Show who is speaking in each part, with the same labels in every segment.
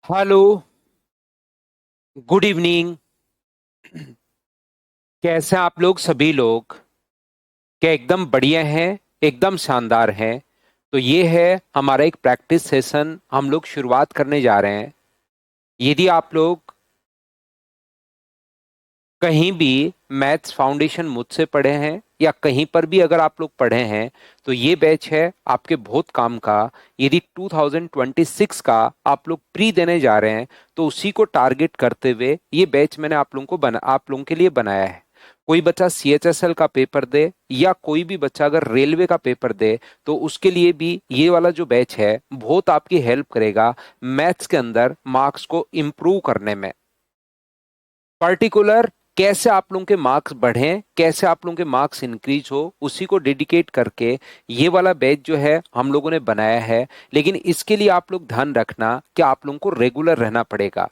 Speaker 1: Hello. Good evening. कैसे हैं आप लोग सभी लोग? क्या एकदम बढ़िया हैं? एकदम शानदार हैं। तो ये है हमारा एक प्रैक्टिस सेशन, हम लोग शुरुआत करने जा रहे हैं। यदि आप लोग कहीं भी मैथ्स फाउंडेशन मुझसे पढ़े हैं या कहीं पर भी अगर आप लोग पढ़े हैं तो ये बैच है आपके बहुत काम का। यदि 2026 का आप लोग प्री देने जा रहे हैं तो उसी को टारगेट करते हुए ये बैच मैंने आप लोगों के लिए बनाया है। कोई बच्चा CHSL का पेपर दे या कोई भी बच्चा अगर रेलवे का पेपर दे तो उसके लिए भी ये वाला जो बैच है बहुत आपकी हेल्प करेगा मैथ्स के अंदर मार्क्स को इम्प्रूव करने में। पर्टिकुलर कैसे आप लोगों के मार्क्स बढ़ें, कैसे आप लोगों के मार्क्स इंक्रीज हो, उसी को डेडिकेट करके ये वाला बैच जो है हम लोगों ने बनाया है। लेकिन इसके लिए आप लोग ध्यान रखना कि आप लोगों को रेगुलर रहना पड़ेगा।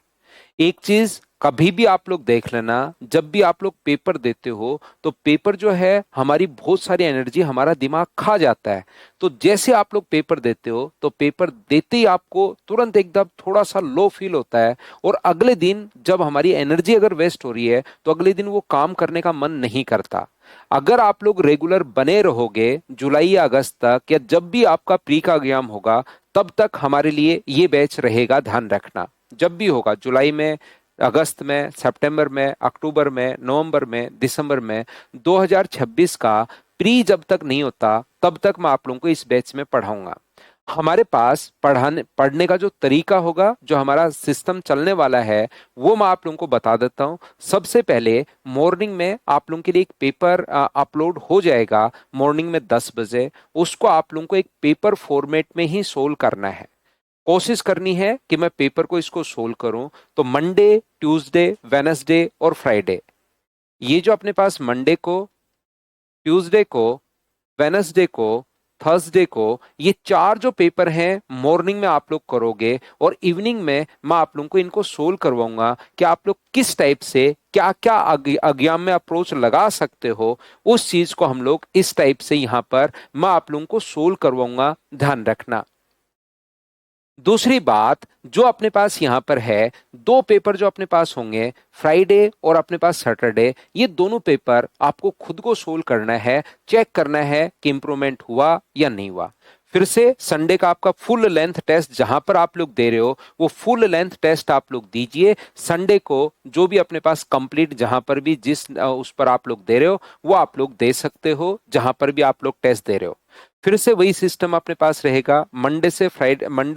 Speaker 1: एक चीज कभी भी आप लोग देख लेना, जब भी आप लोग पेपर देते हो तो पेपर जो है हमारी बहुत सारी एनर्जी, हमारा दिमाग खा जाता है। तो जैसे आप लोग पेपर देते हो तो पेपर देते ही आपको तुरंत एकदम थोड़ा सा लो फील होता है। और अगले दिन जब हमारी एनर्जी अगर वेस्ट हो रही है तो अगले दिन वो काम करने का मन नहीं करता। अगर आप लोग रेगुलर बने रहोगे जुलाई या अगस्त तक या जब भी आपका प्री का एग्जाम होगा तब तक हमारे लिए ये बैच रहेगा, ध्यान रखना। जब भी होगा, जुलाई में, अगस्त में, सितंबर में, अक्टूबर में, नवंबर में, दिसंबर में, 2026 का प्री जब तक नहीं होता तब तक मैं आप लोगों को इस बैच में पढ़ाऊंगा। हमारे पास पढ़ने का जो तरीका होगा, जो हमारा सिस्टम चलने वाला है, वो मैं आप लोगों को बता देता हूँ। सबसे पहले मॉर्निंग में आप लोगों के लिए एक पेपर अपलोड हो जाएगा मॉर्निंग में 10 बजे। उसको आप लोगों को एक पेपर फॉर्मेट में ही सोल्व करना है। कोशिश करनी है कि मैं पेपर को इसको सोल्व करूं। तो मंडे, ट्यूसडे, वेनसडे और फ्राइडे, ये जो अपने पास मंडे को, ट्यूसडे को, वेनसडे को, थर्सडे को, ये चार जो पेपर हैं मॉर्निंग में आप लोग करोगे और इवनिंग में मैं आप लोगों को इनको सोल्व करवाऊंगा कि आप लोग किस टाइप से क्या क्या एग्जाम में अप्रोच लगा सकते हो। उस चीज को हम लोग इस टाइप से यहाँ पर मैं आप लोगों को सोल्व करवाऊंगा, ध्यान रखना। दूसरी बात जो अपने पास यहां पर है, दो पेपर जो अपने पास होंगे, फ्राइडे और अपने पास सैटरडे, ये दोनों पेपर आपको खुद को सोल्व करना है, चेक करना है कि इंप्रूवमेंट हुआ या नहीं हुआ। फिर से संडे का आपका फुल लेंथ टेस्ट जहां पर आप लोग दे रहे हो वो फुल लेंथ टेस्ट आप लोग दीजिए। संडे को जो भी अपने पास कंप्लीट, जहां पर भी जिस उस पर आप लोग दे रहे हो वो आप लोग दे सकते हो, जहां पर भी आप लोग टेस्ट दे रहे हो। फिर से वही सिस्टम अपने पास रहेगा, मंडे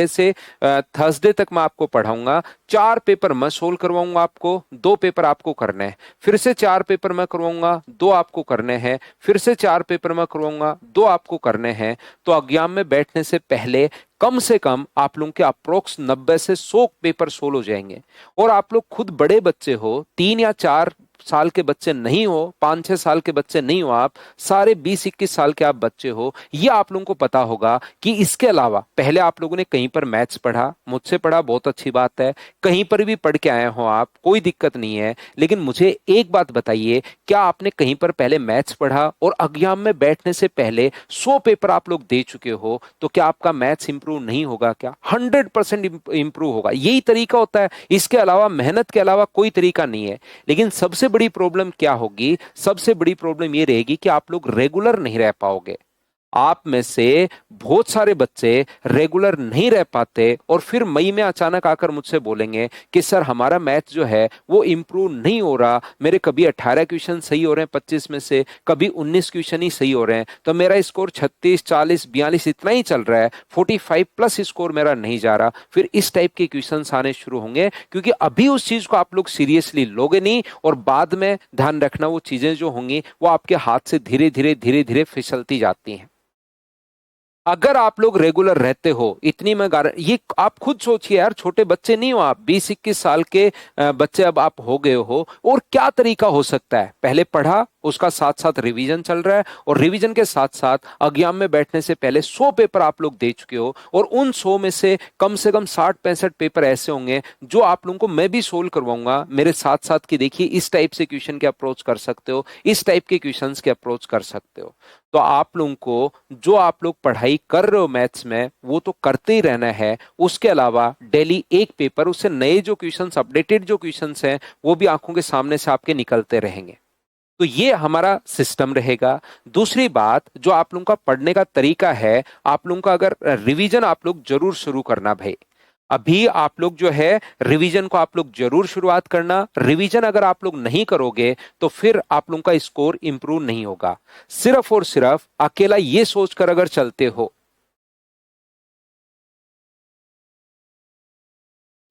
Speaker 1: से थर्सडे तक मैं आपको पढ़ाऊंगा। चार पेपर मैं सोल्व करवाऊंगा आपको, दो पेपर आपको करने हैं। फिर से चार पेपर मैं करवाऊंगा, दो आपको करने हैं। फिर से चार पेपर मैं करवाऊंगा, दो आपको करने हैं। तो एग्जाम में बैठने से पहले कम से कम आप लोगों के अप्रोक्स 90 से 100 पेपर सोल्व हो जाएंगे। और आप लोग खुद बड़े बच्चे हो, 3 या 4 साल के बच्चे नहीं हो, 5-6 साल के बच्चे नहीं हो, आप सारे 20-21 साल के आप बच्चे हो। ये आप लोगों को पता होगा कि इसके अलावा पहले आप लोगों ने कहीं पर मैथ्स पढ़ा, मुझसे पढ़ा, बहुत अच्छी बात है। कहीं पर भी पढ़ के आए हो आप, कोई दिक्कत नहीं है। लेकिन मुझे एक बात बताइए, क्या आपने कहीं पर पहले मैथ्स पढ़ा और एग्जाम में बैठने से पहले 100 पेपर आप लोग दे चुके हो तो क्या आपका मैथ्स इंप्रूव नहीं होगा? क्या 100% इंप्रूव होगा। यही तरीका होता है, इसके अलावा, मेहनत के अलावा कोई तरीका नहीं है। लेकिन सबसे बड़ी प्रॉब्लम क्या होगी? सबसे बड़ी प्रॉब्लम ये रहेगी कि आप लोग रेगुलर नहीं रह पाओगे। आप में से बहुत सारे बच्चे रेगुलर नहीं रह पाते और फिर मई में अचानक आकर मुझसे बोलेंगे कि सर हमारा मैथ जो है वो इम्प्रूव नहीं हो रहा, मेरे कभी 18 क्वेश्चन सही हो रहे हैं 25 में से, कभी 19 क्वेश्चन ही सही हो रहे हैं, तो मेरा स्कोर 36, 40, 42 इतना ही चल रहा है, 45 प्लस स्कोर मेरा नहीं जा रहा। फिर इस टाइप के क्वेश्चन आने शुरू होंगे, क्योंकि अभी उस चीज को आप लोग सीरियसली लोगे नहीं और बाद में ध्यान रखना वो चीजें जो होंगी वो आपके हाथ से धीरे धीरे धीरे धीरे फिसलती जाती हैं। अगर आप लोग रेगुलर रहते हो, इतनी मैं ये आप खुद सोचिए यार, छोटे बच्चे नहीं हो आप, 20-21 साल के बच्चे अब आप हो गए हो। और क्या तरीका हो सकता है? पहले पढ़ा, उसका साथ साथ रिवीजन चल रहा है और रिवीजन के साथ साथ एग्जाम में बैठने से पहले 100 पेपर आप लोग दे चुके हो और उन 100 में से कम 60-65 पेपर ऐसे होंगे जो आप लोगों को मैं भी सोल्व करवाऊंगा मेरे साथ साथ। कि देखिए इस टाइप से क्वेश्चन के अप्रोच कर सकते हो, इस टाइप के क्वेश्चंस के अप्रोच कर सकते हो। तो आप लोगों को जो आप लोग पढ़ाई कर रहे हो मैथ्स में वो तो करते ही रहना है। उसके अलावा डेली एक पेपर, उससे नए जो क्वेश्चंस, अपडेटेड जो क्वेश्चंस हैं वो भी आंखों के सामने से आपके निकलते रहेंगे। तो ये हमारा सिस्टम रहेगा। दूसरी बात, जो आप लोगों का पढ़ने का तरीका है, आप लोगों का अगर रिवीजन आप लोग जरूर शुरू करना भाई। अभी आप लोग जो है रिवीजन को आप लोग जरूर शुरुआत करना। रिवीजन अगर आप लोग नहीं करोगे तो फिर आप लोगों का स्कोर इंप्रूव नहीं होगा। सिर्फ और सिर्फ अकेला ये सोचकर अगर चलते हो,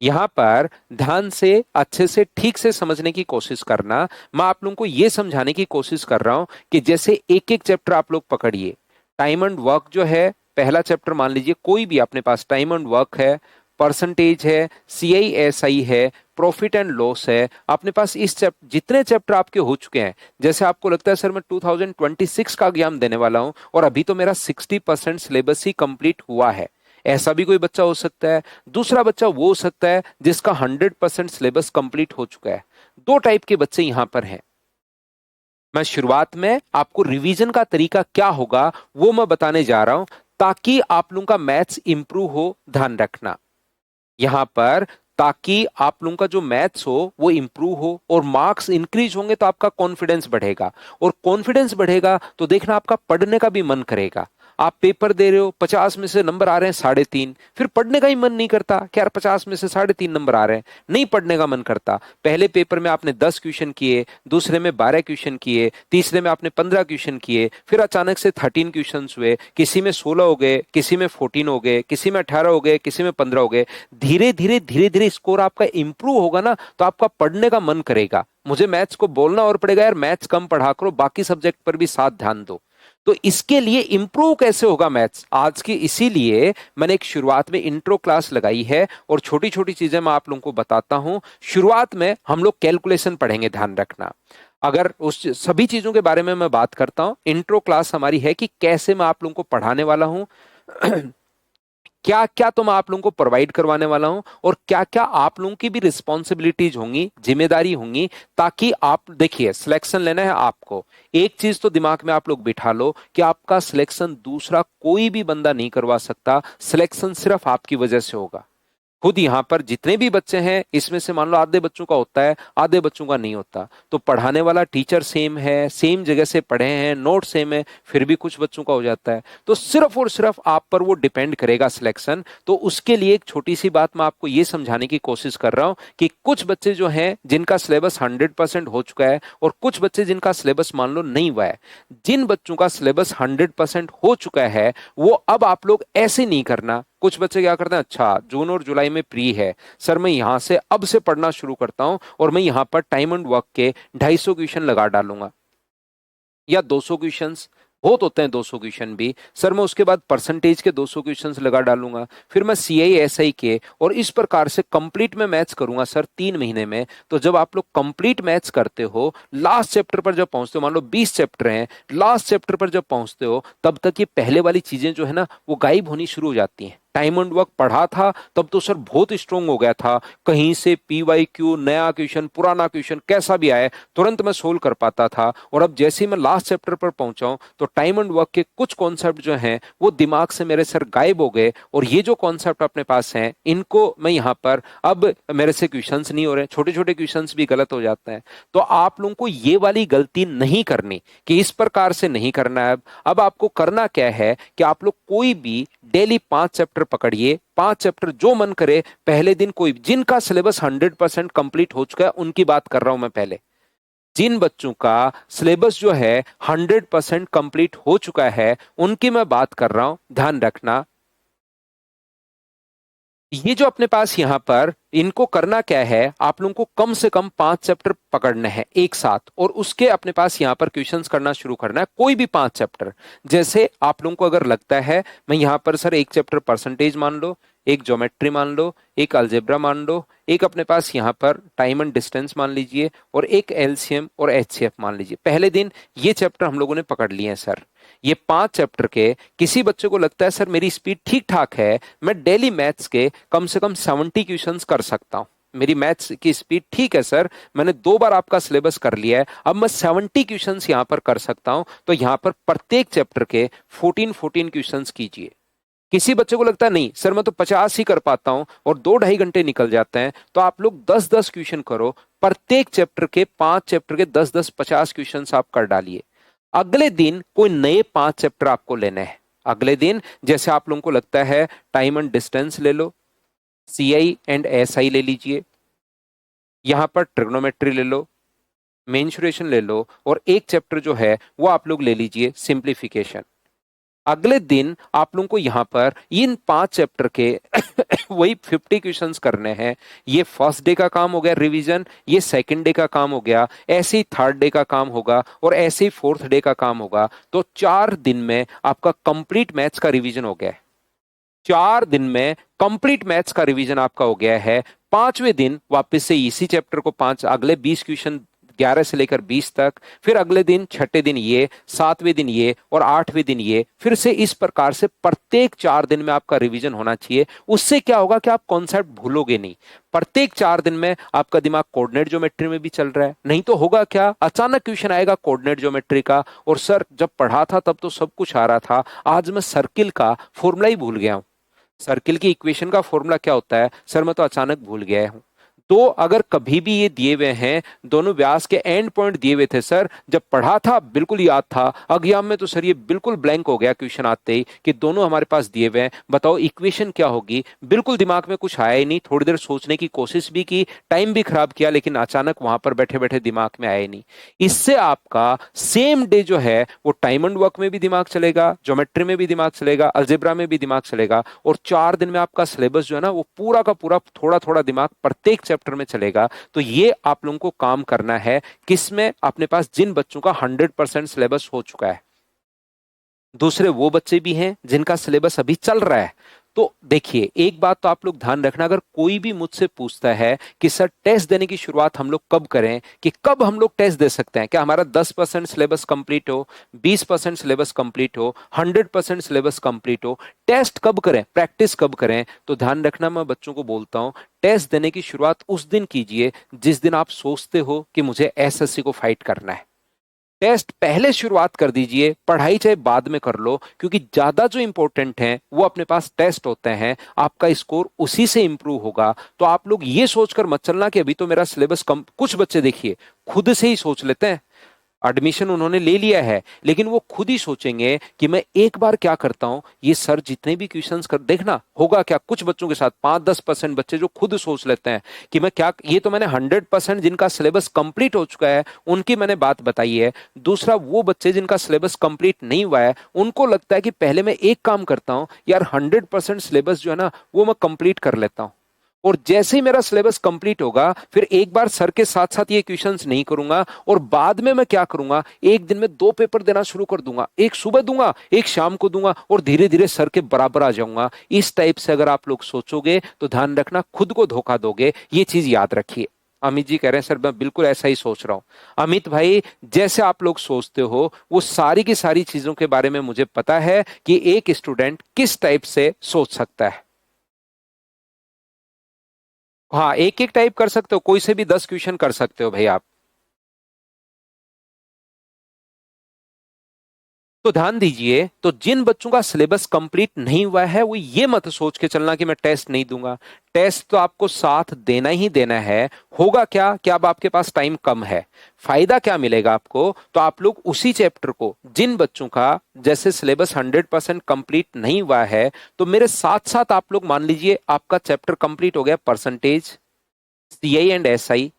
Speaker 1: यहां पर ध्यान से अच्छे से ठीक से समझने की कोशिश करना। मैं आप लोगों को यह समझाने की कोशिश कर रहा हूं कि जैसे एक एक चैप्टर आप लोग पकड़िए। टाइम एंड वर्क जो है, पहला चैप्टर मान लीजिए कोई भी अपने पास, टाइम एंड वर्क है, परसेंटेज है, CISI है, प्रॉफिट एंड लॉस है अपने पास। इस चैप्टर, जितने चैप्टर आपके हो चुके हैं, जैसे आपको लगता है सर मैं 2026 का एग्जाम देने वाला हूं और अभी तो मेरा 60% सिलेबस ही कंप्लीट हुआ है, ऐसा भी कोई बच्चा हो सकता है। दूसरा बच्चा वो हो सकता है जिसका 100% सिलेबस कंप्लीट हो चुका है। दो टाइप के बच्चे यहां पर हैं। मैं शुरुआत में आपको रिवीजन का तरीका क्या होगा वो मैं बताने जा रहा हूं, ताकि आप लोगों का मैथ्स इंप्रूव हो। ध्यान रखना यहां पर, ताकि आप लोगों का जो मैथ्स हो वो इंप्रूव हो और मार्क्स इंक्रीज होंगे तो आपका कॉन्फिडेंस बढ़ेगा, और कॉन्फिडेंस बढ़ेगा तो देखना आपका पढ़ने का भी मन करेगा। आप पेपर दे रहे हो, 50 में से नंबर आ रहे हैं 3.5, फिर पढ़ने का ही मन नहीं करता कि यार 50 में से 3.5 नंबर आ रहे हैं, नहीं पढ़ने का मन करता। पहले पेपर में आपने 10 क्वेश्चन किए, दूसरे में 12 क्वेश्चन किए, तीसरे में आपने 15 क्वेश्चन किए, फिर अचानक से 13 क्वेश्चन हुए, किसी में 16 हो गए, किसी में 14 हो गए, किसी में 18 हो गए, किसी में 15 हो गए। धीरे धीरे स्कोर आपका इंप्रूव होगा ना, तो आपका पढ़ने का मन करेगा। मुझे मैथ्स को बोलना और पड़ेगा यार मैथ्स कम पढ़ा करो, बाकी सब्जेक्ट पर भी साथ ध्यान दो। तो इसके लिए इंप्रूव कैसे होगा मैथ्स आज की, इसीलिए मैंने एक शुरुआत में इंट्रो क्लास लगाई है और छोटी छोटी चीजें मैं आप लोगों को बताता हूं। शुरुआत में हम लोग कैलकुलेशन पढ़ेंगे, ध्यान रखना। अगर उस सभी चीजों के बारे में मैं बात करता हूं, इंट्रो क्लास हमारी है कि कैसे मैं आप लोगों को पढ़ाने वाला हूं क्या क्या तो मैं आप लोगों को प्रोवाइड करवाने वाला हूं, और क्या क्या आप लोगों की भी रिस्पॉन्सिबिलिटीज होंगी, जिम्मेदारी होंगी, ताकि आप देखिए सिलेक्शन लेना है आपको। एक चीज तो दिमाग में आप लोग बिठा लो कि आपका सिलेक्शन दूसरा कोई भी बंदा नहीं करवा सकता, सिलेक्शन सिर्फ आपकी वजह से होगा। खुद यहां पर जितने भी बच्चे हैं इसमें से मान लो आधे बच्चों का होता है, आधे बच्चों का नहीं होता, तो पढ़ाने वाला टीचर सेम है, सेम जगह से पढ़े हैं, नोट सेम है, फिर भी कुछ बच्चों का हो जाता है। तो सिर्फ और सिर्फ आप पर वो डिपेंड करेगा सिलेक्शन। तो उसके लिए एक छोटी सी बात मैं आपको ये समझाने की कोशिश कर रहा हूं कि कुछ बच्चे जो हैं जिनका सिलेबस 100% हो चुका है, और कुछ बच्चे जिनका सिलेबस मान लो नहीं हुआ है। जिन बच्चों का सिलेबस 100% हो चुका है वो अब आप लोग ऐसे नहीं करना। कुछ बच्चे क्या करते हैं, अच्छा जून और जुलाई में प्री है सर, मैं यहां से अब से पढ़ना शुरू करता हूं और मैं यहां पर टाइम एंड वर्क के 250 क्वेश्चन लगा डालूंगा या 200 क्वेश्चंस, बहुत होते हैं 200 क्वेश्चन भी सर, मैं उसके बाद परसेंटेज के 200 क्वेश्चंस लगा डालूंगा, फिर मैं CISI के, और इस प्रकार से कंप्लीट में मैथ्स करूंगा सर 3 महीने में। तो जब आप लोग कंप्लीट मैथ्स करते हो, लास्ट चैप्टर पर जब पहुंचते हो, मान लो 20 चैप्टर हैं, लास्ट चैप्टर पर जब पहुंचते हो तब तक ये पहले वाली चीजें जो है ना वो गायब होनी शुरू हो जाती हैं। टाइम एंड वर्क पढ़ा था तब तो सर बहुत स्ट्रोंग हो गया था, कहीं से PYQ नया क्वेश्चन, पुराना क्वेश्चन कैसा भी आए तुरंत मैं सोल्व कर पाता था। और अब जैसे ही मैं लास्ट चैप्टर पर पहुंचा तो टाइम एंड वर्क के कुछ कॉन्सेप्ट जो हैं वो दिमाग से मेरे सर गायब हो गए, और ये जो कॉन्सेप्ट अपने पास हैं इनको मैं यहाँ पर, अब मेरे से क्वेश्चंस नहीं हो रहे, छोटे छोटे क्वेश्चंस भी गलत हो जाते हैं। तो आप लोगों को ये वाली गलती नहीं करनी कि इस प्रकार से नहीं करना है। अब आपको करना क्या है कि आप लोग कोई भी डेली 5 चैप्टर पकड़िए, 5 चैप्टर जो मन करे। पहले दिन कोई, जिनका सिलेबस 100% कंप्लीट हो चुका है उनकी बात कर रहा हूं मैं पहले, जिन बच्चों का सिलेबस जो है 100% कंप्लीट हो चुका है उनकी मैं बात कर रहा हूं। ध्यान रखना ये जो अपने पास यहां पर, इनको करना क्या है, आप लोगों को कम से कम 5 चैप्टर पकड़ने हैं एक साथ, और उसके अपने पास यहां पर क्वेश्चंस करना शुरू करना है, कोई भी 5 चैप्टर। जैसे आप लोगों को अगर लगता है मैं यहां पर सर एक चैप्टर परसेंटेज मान लो, एक ज्योमेट्री मान लो, एक अलजेब्रा मान लो, एक अपने पास यहां पर टाइम एंड डिस्टेंस मान लीजिए, और एक LCM और HCF मान लीजिए। पहले दिन ये चैप्टर हम लोगों ने पकड़ लिए हैं सर। ये 5 चैप्टर के किसी बच्चे को लगता है सर मेरी स्पीड ठीक ठाक है, मैं डेली मैथ्स के कम से कम 70 क्वेश्चंस कर सकता हूं, मेरी मैथ्स की स्पीड ठीक है सर, मैंने 2 बार आपका सिलेबस कर लिया है, अब मैं 70 क्वेश्चंस यहां पर कर सकता हूं, तो यहां पर प्रत्येक चैप्टर के 14 क्वेश्चंस कीजिए। किसी बच्चे को लगता है नहीं सर मैं तो 50 ही कर पाता हूं और 2 ढाई घंटे निकल जाते हैं, तो आप लोग 10 10 क्वेश्चन करो, प्रत्येक चैप्टर के 5 चैप्टर के 10 10 50 क्वेश्चन आप कर डालिए। अगले दिन कोई नए 5 चैप्टर आपको लेने हैं। अगले दिन जैसे आप लोगों को लगता है टाइम एंड डिस्टेंस ले लो, सीआई एंड एसआई ले लीजिए, यहां पर ट्रिग्नोमेट्री ले लो, मेंसुरेशन ले लो, और एक चैप्टर जो है वो आप लोग ले लीजिए सिंप्लीफिकेशन। अगले दिन आप लोगों को यहां पर इन 5 चैप्टर के वही 50 क्वेश्चंस करने हैं। ये फर्स्ट डे का काम हो गया रिवीजन, ये सेकंड डे का काम हो गया, ऐसे ही थर्ड डे का काम होगा, और ऐसे ही फोर्थ डे का काम होगा। तो 4 दिन में आपका कंप्लीट मैथ्स का रिवीजन हो गया है। 4 दिन में कंप्लीट मैथ्स का रिवीजन आपका हो गया है। 5वें दिन वापस से इसी चैप्टर को पांच अगले 20 क्वेश्चन 11 से लेकर 20 तक, फिर अगले दिन छठे दिन ये, 7वें दिन ये, और 8वें दिन ये, फिर से इस प्रकार से प्रत्येक 4 दिन में आपका रिवीजन होना चाहिए। उससे क्या होगा कि आप कॉन्सेप्ट भूलोगे नहीं। प्रत्येक 4 दिन में आपका दिमाग कोऑर्डिनेट ज्योमेट्री में भी चल रहा है। नहीं तो होगा क्या, अचानक क्वेश्चन आएगा कोऑर्डिनेट ज्योमेट्री का, और सर जब पढ़ा था तब तो सब कुछ आ रहा था, आज मैं सर्किल का फॉर्मूला ही भूल गया हूं। सर्किल की इक्वेशन का फॉर्मूला क्या होता है सर, मैं तो अचानक भूल गया हूं। तो अगर कभी भी ये दिए हुए हैं, दोनों व्यास के एंड पॉइंट दिए हुए थे सर, जब पढ़ा था बिल्कुल याद था, एग्जाम में तो सर ये बिल्कुल ब्लैंक हो गया क्वेश्चन आते ही कि दोनों हमारे पास दिए हुए हैं, बताओ इक्वेशन क्या होगी, बिल्कुल दिमाग में कुछ आया ही नहीं। थोड़ी देर सोचने की कोशिश भी की, टाइम भी खराब किया, लेकिन अचानक वहां पर बैठे बैठे दिमाग में आया ही नहीं। इससे आपका सेम डे जो है वो टाइम एंड वर्क में भी दिमाग चलेगा, ज्योमेट्री में भी दिमाग चलेगा, अलजेब्रा में भी दिमाग चलेगा, और 4 दिन में आपका सिलेबस जो है ना वो पूरा का पूरा थोड़ा थोड़ा दिमाग प्रत्येक चैप्टर में चलेगा। तो ये आप लोगों को काम करना है किसमें, अपने पास जिन बच्चों का 100% सिलेबस हो चुका है। दूसरे वो बच्चे भी हैं जिनका सिलेबस अभी चल रहा है। तो देखिए एक बात तो आप लोग ध्यान रखना, अगर कोई भी मुझसे पूछता है कि सर टेस्ट देने की शुरुआत हम लोग कब करें, कि कब हम लोग टेस्ट दे सकते हैं, क्या हमारा 10% सिलेबस कंप्लीट हो, 20% सिलेबस कंप्लीट हो, 100% सिलेबस कंप्लीट हो, टेस्ट कब करें, प्रैक्टिस कब करें, तो ध्यान रखना मैं बच्चों को बोलता हूं टेस्ट देने की शुरुआत उस दिन कीजिए जिस दिन आप सोचते हो कि मुझे एसएससी को फाइट करना है। टेस्ट पहले शुरुआत कर दीजिए, पढ़ाई चाहे बाद में कर लो, क्योंकि ज्यादा जो इंपॉर्टेंट है वो अपने पास टेस्ट होते हैं, आपका स्कोर उसी से इंप्रूव होगा। तो आप लोग ये सोचकर मत चलना कि अभी तो मेरा सिलेबस कम, कुछ बच्चे देखिए खुद से ही सोच लेते हैं, एडमिशन उन्होंने ले लिया है, लेकिन वो खुद ही सोचेंगे कि मैं एक बार क्या करता हूं, ये सर जितने भी क्वेश्चंस कर देखना होगा क्या कुछ बच्चों के साथ 5-10% बच्चे जो खुद सोच लेते हैं कि मैं क्या, ये तो मैंने 100% जिनका सिलेबस कंप्लीट हो चुका है उनकी मैंने बात बताई है। दूसरा वो बच्चे जिनका सिलेबस कंप्लीट नहीं हुआ है, उनको लगता है कि पहले मैं एक काम करता हूं यार, 100% सिलेबस जो है ना वो मैं कंप्लीट कर लेता हूं, और जैसे ही मेरा सिलेबस कंप्लीट होगा फिर एक बार सर के साथ साथ ये क्वेश्चंस नहीं करूंगा, और बाद में मैं क्या करूंगा, एक दिन में 2 पेपर देना शुरू कर दूंगा, एक सुबह दूंगा एक शाम को दूंगा, और धीरे धीरे सर के बराबर आ जाऊंगा। इस टाइप से अगर आप लोग सोचोगे तो ध्यान रखना खुद को धोखा दोगे, ये चीज याद रखिए। अमित जी कह रहे हैं सर मैं बिल्कुल ऐसा ही सोच रहा हूं। अमित भाई जैसे आप लोग सोचते हो वो सारी की सारी चीजों के बारे में मुझे पता है कि एक स्टूडेंट किस टाइप से सोच सकता है। हाँ एक एक टाइप कर सकते हो, कोई से भी 10 क्वेश्चन कर सकते हो भाई आप। तो ध्यान दीजिए, तो जिन बच्चों का सिलेबस कंप्लीट नहीं हुआ है वो ये मत सोच के चलना कि मैं टेस्ट नहीं दूंगा। टेस्ट तो आपको साथ देना ही देना है। होगा क्या कि अब आपके पास टाइम कम है, फायदा क्या मिलेगा आपको, तो आप लोग उसी चैप्टर को, जिन बच्चों का जैसे सिलेबस 100% कंप्लीट नहीं हुआ है, तो मेरे साथ साथ आप लोग मान लीजिए आपका चैप्टर कंप्लीट हो गया परसेंटेज, सीआई एंड एसआई,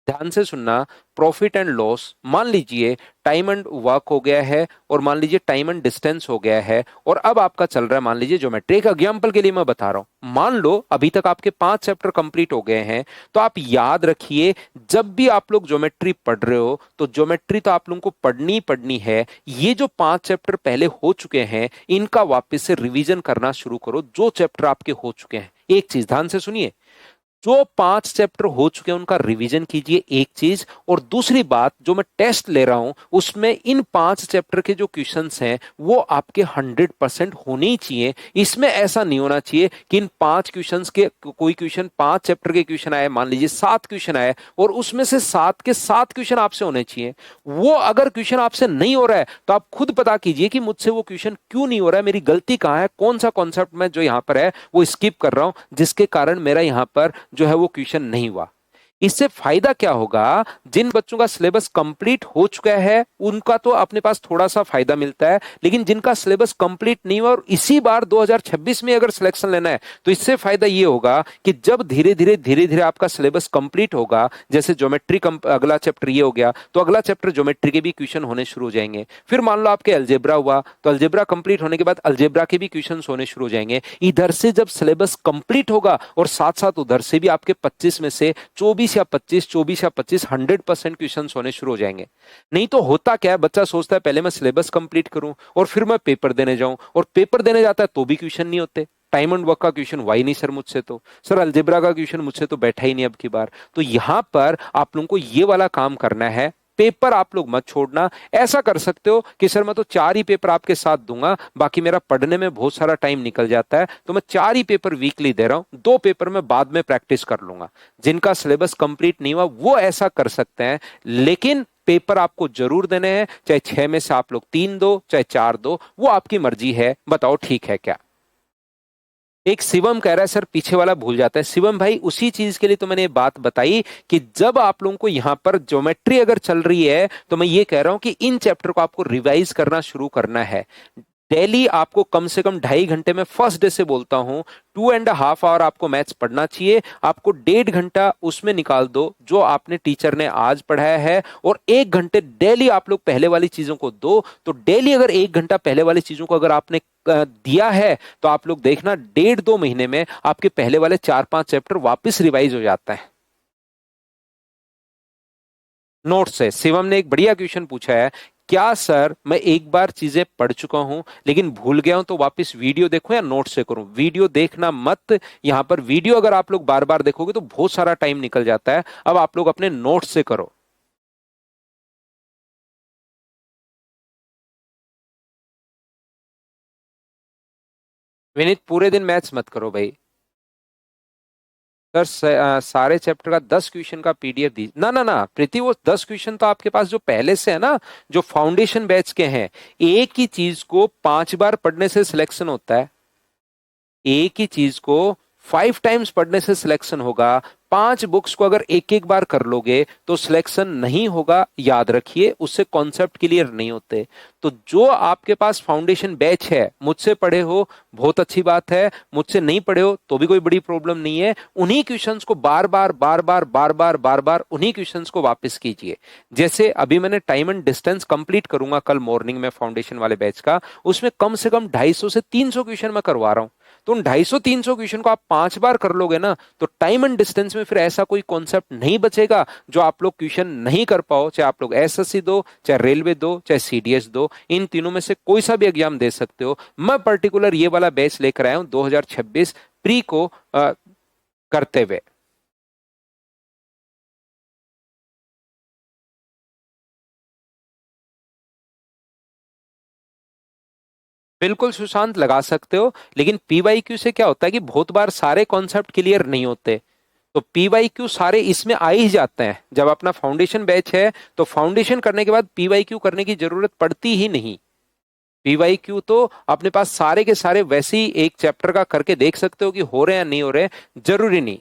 Speaker 1: ध्यान से सुनना, प्रॉफिट एंड लॉस, मान लीजिए टाइम एंड वर्क हो गया है, और मान लीजिए टाइम एंड डिस्टेंस हो गया है, और अब आपका चल रहा है मान लीजिए ज्योमेट्री। एक एग्जांपल के लिए मैं बता रहा हूं, मान लो अभी तक आपके 5 चैप्टर कंप्लीट हो गए हैं, तो आप याद रखिए जब भी आप लोग ज्योमेट्री पढ़ रहे हो तो ज्योमेट्री तो आप लोगों को पढ़नी ही पढ़नी है। ये जो 5 चैप्टर पहले हो चुके हैं इनका वापस से रिवीजन करना शुरू करो, जो चैप्टर आपके हो चुके हैं। एक चीज ध्यान से सुनिए, जो 5 चैप्टर हो चुके हैं उनका रिवीजन कीजिए, एक चीज। और दूसरी बात, जो मैं टेस्ट ले रहा हूं उसमें इन 5 चैप्टर के जो क्वेश्चंस हैं वो आपके 100% होने ही चाहिए। इसमें ऐसा नहीं होना चाहिए कि इन 5 क्वेश्चंस के कोई क्वेश्चन, 5 चैप्टर के क्वेश्चन आए, मान लीजिए 7 क्वेश्चन आए और उसमें से 7 के 7 क्वेश्चन आपसे होने चाहिए। वो अगर क्वेश्चन आपसे नहीं हो रहा है तो आप खुद पता कीजिए कि मुझसे वो क्वेश्चन क्यों नहीं हो रहा है, मेरी गलती कहां है, कौन सा कॉन्सेप्ट में जो यहां पर है वो स्किप कर रहा हूं, जिसके कारण मेरा यहां पर जो है वो क्वेश्चन नहीं हुआ। इससे फायदा क्या होगा, जिन बच्चों का सिलेबस कंप्लीट हो चुका है उनका तो अपने पास थोड़ा सा फायदा मिलता है, लेकिन जिनका सिलेबस कंप्लीट नहीं हुआ और इसी बार 2026 में अगर सिलेक्शन लेना है तो इससे फायदा ये होगा कि जब धीरे धीरे आपका सिलेबस कंप्लीट होगा, जैसे ज्योमेट्री अगला चैप्टर ये हो गया तो अगला चैप्टर ज्योमेट्री के भी क्वेश्चन होने शुरू हो जाएंगे। फिर मान लो आपके अलजेब्रा हुआ तो अलजेब्रा कंप्लीट होने के बाद अलजेब्रा के भी क्वेश्चन होने शुरू हो जाएंगे। इधर से जब सिलेबस कंप्लीट होगा और साथ साथ उधर से भी आपके 25 में से 24 या 25 100% क्वेश्चन होने शुरू हो जाएंगे। नहीं तो होता क्या है, बच्चा सोचता है पहले मैं सिलेबस कंप्लीट करूं और फिर मैं पेपर देने जाऊं, और पेपर देने जाता है तो भी क्वेश्चन नहीं होते। टाइम एंड वर्क का क्वेश्चन हुआ ही नहीं सर मुझसे, तो सर अलजेब्रा का क्वेश्चन मुझसे तो बैठा ही नहीं अब की बार। तो यहां पर आप लोगों को ये वाला काम करना है, पेपर आप लोग मत छोड़ना। ऐसा कर सकते हो कि सर मैं तो 4 ही पेपर आपके साथ दूंगा, बाकी मेरा पढ़ने में बहुत सारा टाइम निकल जाता है, तो मैं 4 ही पेपर वीकली दे रहा हूं, 2 पेपर में बाद में प्रैक्टिस कर लूंगा। जिनका सिलेबस कंप्लीट नहीं हुआ वो ऐसा कर सकते हैं, लेकिन पेपर आपको जरूर देने हैं, चाहे 6 में से आप लोग 3 दो चाहे 4 दो, वो आपकी मर्जी है। बताओ ठीक है क्या? एक शिवम कह रहा है सर पीछे वाला भूल जाता है। शिवम भाई उसी चीज के लिए तो मैंने ये बात बताई कि जब आप लोगों को यहां पर ज्योमेट्री अगर चल रही है तो मैं ये कह रहा हूं कि इन चैप्टर को आपको रिवाइज करना शुरू करना है। डेली आपको कम से कम 2.5 घंटे में फर्स्ट डे से बोलता हूं, 2.5 आवर आपको मैथ्स पढ़ना चाहिए। आपको 1.5 घंटा उसमें निकाल दो जो आपने टीचर ने आज पढ़ाया है, और 1 घंटे डेली आप लोग पहले वाली चीजों को दो। तो डेली अगर 1 घंटा पहले वाली चीजों को अगर आपने दिया है तो आप लोग देखना 1.5 2 महीने में आपके पहले वाले 4 5 चैप्टर वापस रिवाइज हो जाता है। नोट से शिवम ने एक बढ़िया क्वेश्चन पूछा है, क्या सर मैं एक बार चीजें पढ़ चुका हूं लेकिन भूल गया हूं तो वापस वीडियो देखूं या नोट से करूं? वीडियो देखना मत। यहां पर वीडियो अगर आप लोग बार बार देखोगे तो बहुत सारा टाइम निकल जाता है। अब आप लोग अपने नोट से करो। विनीत पूरे दिन मैथ्स मत करो भाई। सर सारे चैप्टर का 10 क्वेश्चन का पीडीएफ दी ना ना ना प्रीति, वो 10 क्वेश्चन तो आपके पास जो पहले से है ना, जो फाउंडेशन बैच के हैं। एक ही चीज को 5 बार पढ़ने से सिलेक्शन होता है। एक ही चीज को 5 टाइम्स पढ़ने से सिलेक्शन होगा। 5 बुक्स को अगर एक एक बार कर लोगे तो सिलेक्शन नहीं होगा, याद रखिए, उससे कॉन्सेप्ट क्लियर नहीं होते। तो जो आपके पास फाउंडेशन बैच है, मुझसे पढ़े हो बहुत अच्छी बात है, मुझसे नहीं पढ़े हो तो भी कोई बड़ी प्रॉब्लम नहीं है। उन्हीं क्वेश्चंस को बार बार बार बार बार बार बार बार उन्हीं क्वेश्चंस को वापस कीजिए। जैसे अभी मैंने टाइम एंड डिस्टेंस कंप्लीट करूंगा कल मॉर्निंग में फाउंडेशन वाले बैच का, उसमें कम से कम 250 से 300 क्वेश्चन मैं करवा रहा हूं। तो उन 250 300 क्वेश्चन को आप 5 बार कर लोगे ना, तो टाइम एंड डिस्टेंस में फिर ऐसा कोई कॉन्सेप्ट नहीं बचेगा जो आप लोग क्वेश्चन नहीं कर पाओ। चाहे आप लोग एसएससी दो, चाहे रेलवे दो, चाहे सीडीएस दो, इन तीनों में से कोई सा भी एग्जाम दे सकते हो। मैं पर्टिकुलर ये वाला बैच लेकर आया हूं 2026 प्री को करते हुए। बिल्कुल सुशांत लगा सकते हो, लेकिन पीवाईक्यू से क्या होता है कि बहुत बार सारे कॉन्सेप्ट क्लियर नहीं होते। तो पीवाईक्यू सारे इसमें आ ही जाते हैं। जब अपना फाउंडेशन बैच है तो फाउंडेशन करने के बाद पीवाईक्यू करने की जरूरत पड़ती ही नहीं। पीवाईक्यू तो अपने पास सारे के सारे वैसे ही एक चैप्टर का करके देख सकते हो कि हो रहे हैं या नहीं हो रहे, जरूरी नहीं।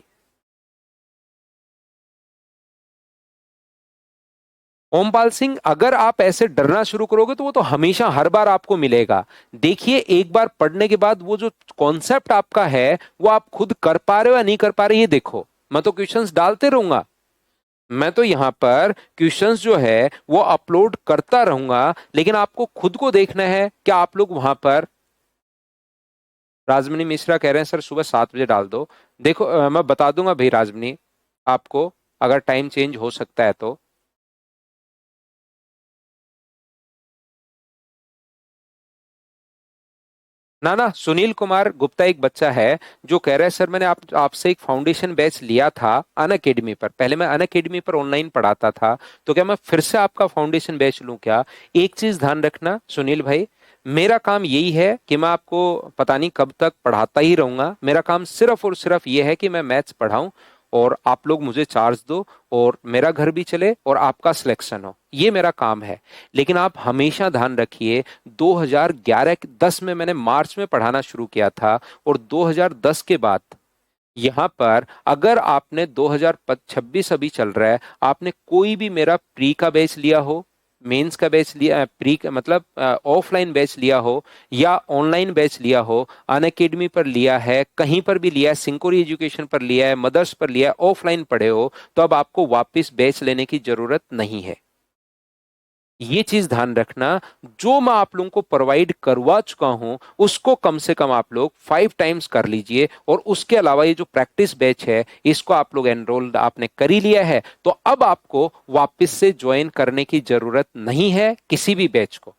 Speaker 1: ओमपाल सिंह, अगर आप ऐसे डरना शुरू करोगे तो वो तो हमेशा हर बार आपको मिलेगा। देखिए एक बार पढ़ने के बाद वो जो कॉन्सेप्ट आपका है वो आप खुद कर पा रहे हो या नहीं कर पा रहे, ये देखो। मैं तो क्वेश्चंस डालते रहूंगा, मैं तो यहां पर क्वेश्चंस जो है वो अपलोड करता रहूंगा, लेकिन आपको खुद को देखना है क्या आप लोग वहां पर। राजमणि मिश्रा कह रहे हैं सर सुबह 7 बजे डाल दो। देखो मैं बता दूंगा भाई राजमणि आपको, अगर टाइम चेंज हो सकता है तो। ना ना, सुनील कुमार गुप्ता एक बच्चा है जो कह रहा है सर मैंने आपसे एक फाउंडेशन बैच लिया था अन अकेडमी पर, पहले मैं अन अकेडमी पर ऑनलाइन पढ़ाता था, तो क्या मैं फिर से आपका फाउंडेशन बैच लूं क्या? एक चीज ध्यान रखना सुनील भाई, मेरा काम यही है कि मैं आपको पता नहीं कब तक पढ़ाता ही रहूंगा। मेरा काम सिर्फ और सिर्फ ये है कि मैं मैथ्स पढ़ाऊं और आप लोग मुझे चार्ज दो और मेरा घर भी चले और आपका सिलेक्शन हो, ये मेरा काम है। लेकिन आप हमेशा ध्यान रखिए, 2011-10 में मैंने मार्च में पढ़ाना शुरू किया था, और 2010 के बाद यहां पर अगर आपने 2026 अभी चल रहा है, आपने कोई भी मेरा प्री का बैच लिया हो, मेंस का बैच लिया, प्री का मतलब ऑफलाइन बैच लिया हो या ऑनलाइन बैच लिया हो, अन अकेडमी पर लिया है, कहीं पर भी लिया है, सिंकोरी एजुकेशन पर लिया है, मदर्स पर लिया है, ऑफलाइन पढ़े हो, तो अब आपको वापस बैच लेने की जरूरत नहीं है। ये चीज ध्यान रखना, जो मैं आप लोगों को प्रोवाइड करवा चुका हूं उसको कम से कम आप लोग 5 टाइम्स कर लीजिए, और उसके अलावा ये जो प्रैक्टिस बैच है इसको आप लोग एनरोल आपने कर ही लिया है, तो अब आपको वापस से ज्वाइन करने की जरूरत नहीं है किसी भी बैच को।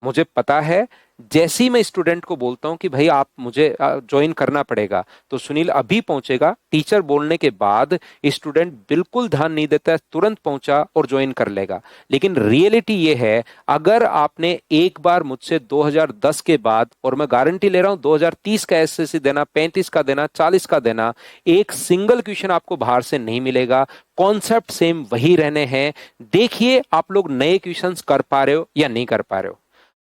Speaker 1: मुझे पता है, जैसे ही मैं स्टूडेंट को बोलता हूं कि भाई आप मुझे ज्वाइन करना पड़ेगा, तो सुनील अभी पहुंचेगा, टीचर बोलने के बाद स्टूडेंट बिल्कुल ध्यान नहीं देता है, तुरंत पहुंचा और ज्वाइन कर लेगा। लेकिन रियलिटी ये है, अगर आपने एक बार मुझसे 2010 के बाद, और मैं गारंटी ले रहा हूं 2030 का एसएससी देना, 35 का देना, 40 का देना, एक सिंगल क्वेश्चन आपको बाहर से नहीं मिलेगा, कॉन्सेप्ट सेम वही रहने हैं। देखिए आप लोग नए क्वेश्चंस कर पा रहे हो या नहीं कर पा रहे हो।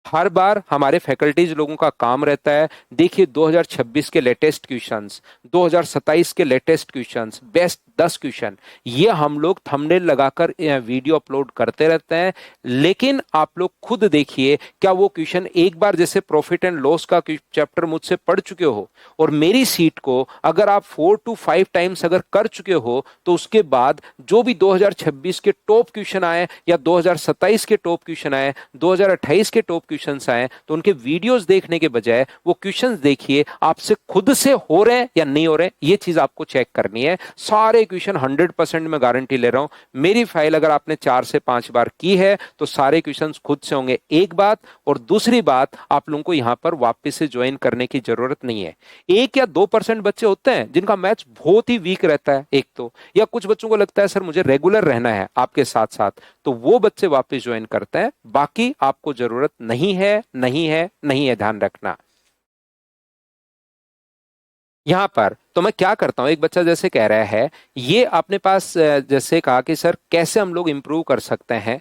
Speaker 1: हर बार हमारे फैकल्टीज लोगों का काम रहता है, देखिए 2026 के लेटेस्ट क्वेश्चंस, 2027 के लेटेस्ट क्वेश्चंस, बेस्ट 10 क्वेश्चन, ये हम लोग थंबनेल लगाकर वीडियो अपलोड करते रहते हैं। लेकिन आप लोग खुद देखिए, क्या वो क्वेश्चन एक बार जैसे प्रॉफिट एंड लॉस का चैप्टर मुझसे पढ़ चुके हो, और मेरी सीट को अगर आप 4 to 5 टाइम्स अगर कर चुके हो, तो उसके बाद जो भी 2026 के टॉप क्वेश्चन आए या 2027 के टॉप क्वेश्चन आए, 2028 के टॉप क्वेश्चंस आए, तो उनके वीडियोस देखने के बजाय वो क्वेश्चंस देखिए आपसे खुद से हो रहे हैं या नहीं हो रहे हैं, ये चीज आपको चेक करनी है। सारे क्वेश्चन 100% में गारंटी ले रहा हूं, मेरी फाइल अगर आपने 4 से 5 बार की है तो सारे क्वेश्चंस खुद से होंगे। एक बात, और दूसरी बात, आप लोगों को यहां पर वापस से ज्वाइन करने की जरूरत नहीं है। 1 या 2% बच्चे होते हैं जिनका मैथ्स बहुत ही वीक रहता है, एक तो, या कुछ बच्चों को लगता है सर मुझे रेगुलर रहना है आपके साथ साथ, तो वो बच्चे वापस ज्वाइन करते हैं, बाकी आपको जरूरत नहीं है, नहीं है, नहीं है, ध्यान रखना। यहां पर तो मैं क्या करता हूं, एक बच्चा जैसे कह रहा है, ये अपने पास जैसे कहा कि सर कैसे हम लोग इंप्रूव कर सकते हैं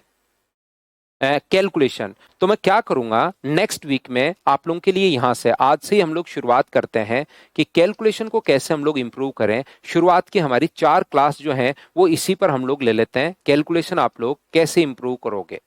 Speaker 1: कैलकुलेशन, तो मैं क्या करूंगा, नेक्स्ट वीक में आप लोगों के लिए यहां से आज से ही हम लोग शुरुआत करते हैं कि कैलकुलेशन को कैसे हम लोग इंप्रूव करें। शुरुआत की हमारी 4 क्लास जो हैं वो इसी पर हम लोग ले लेते हैं, कैलकुलेशन आप लोग कैसे इंप्रूव करोगे।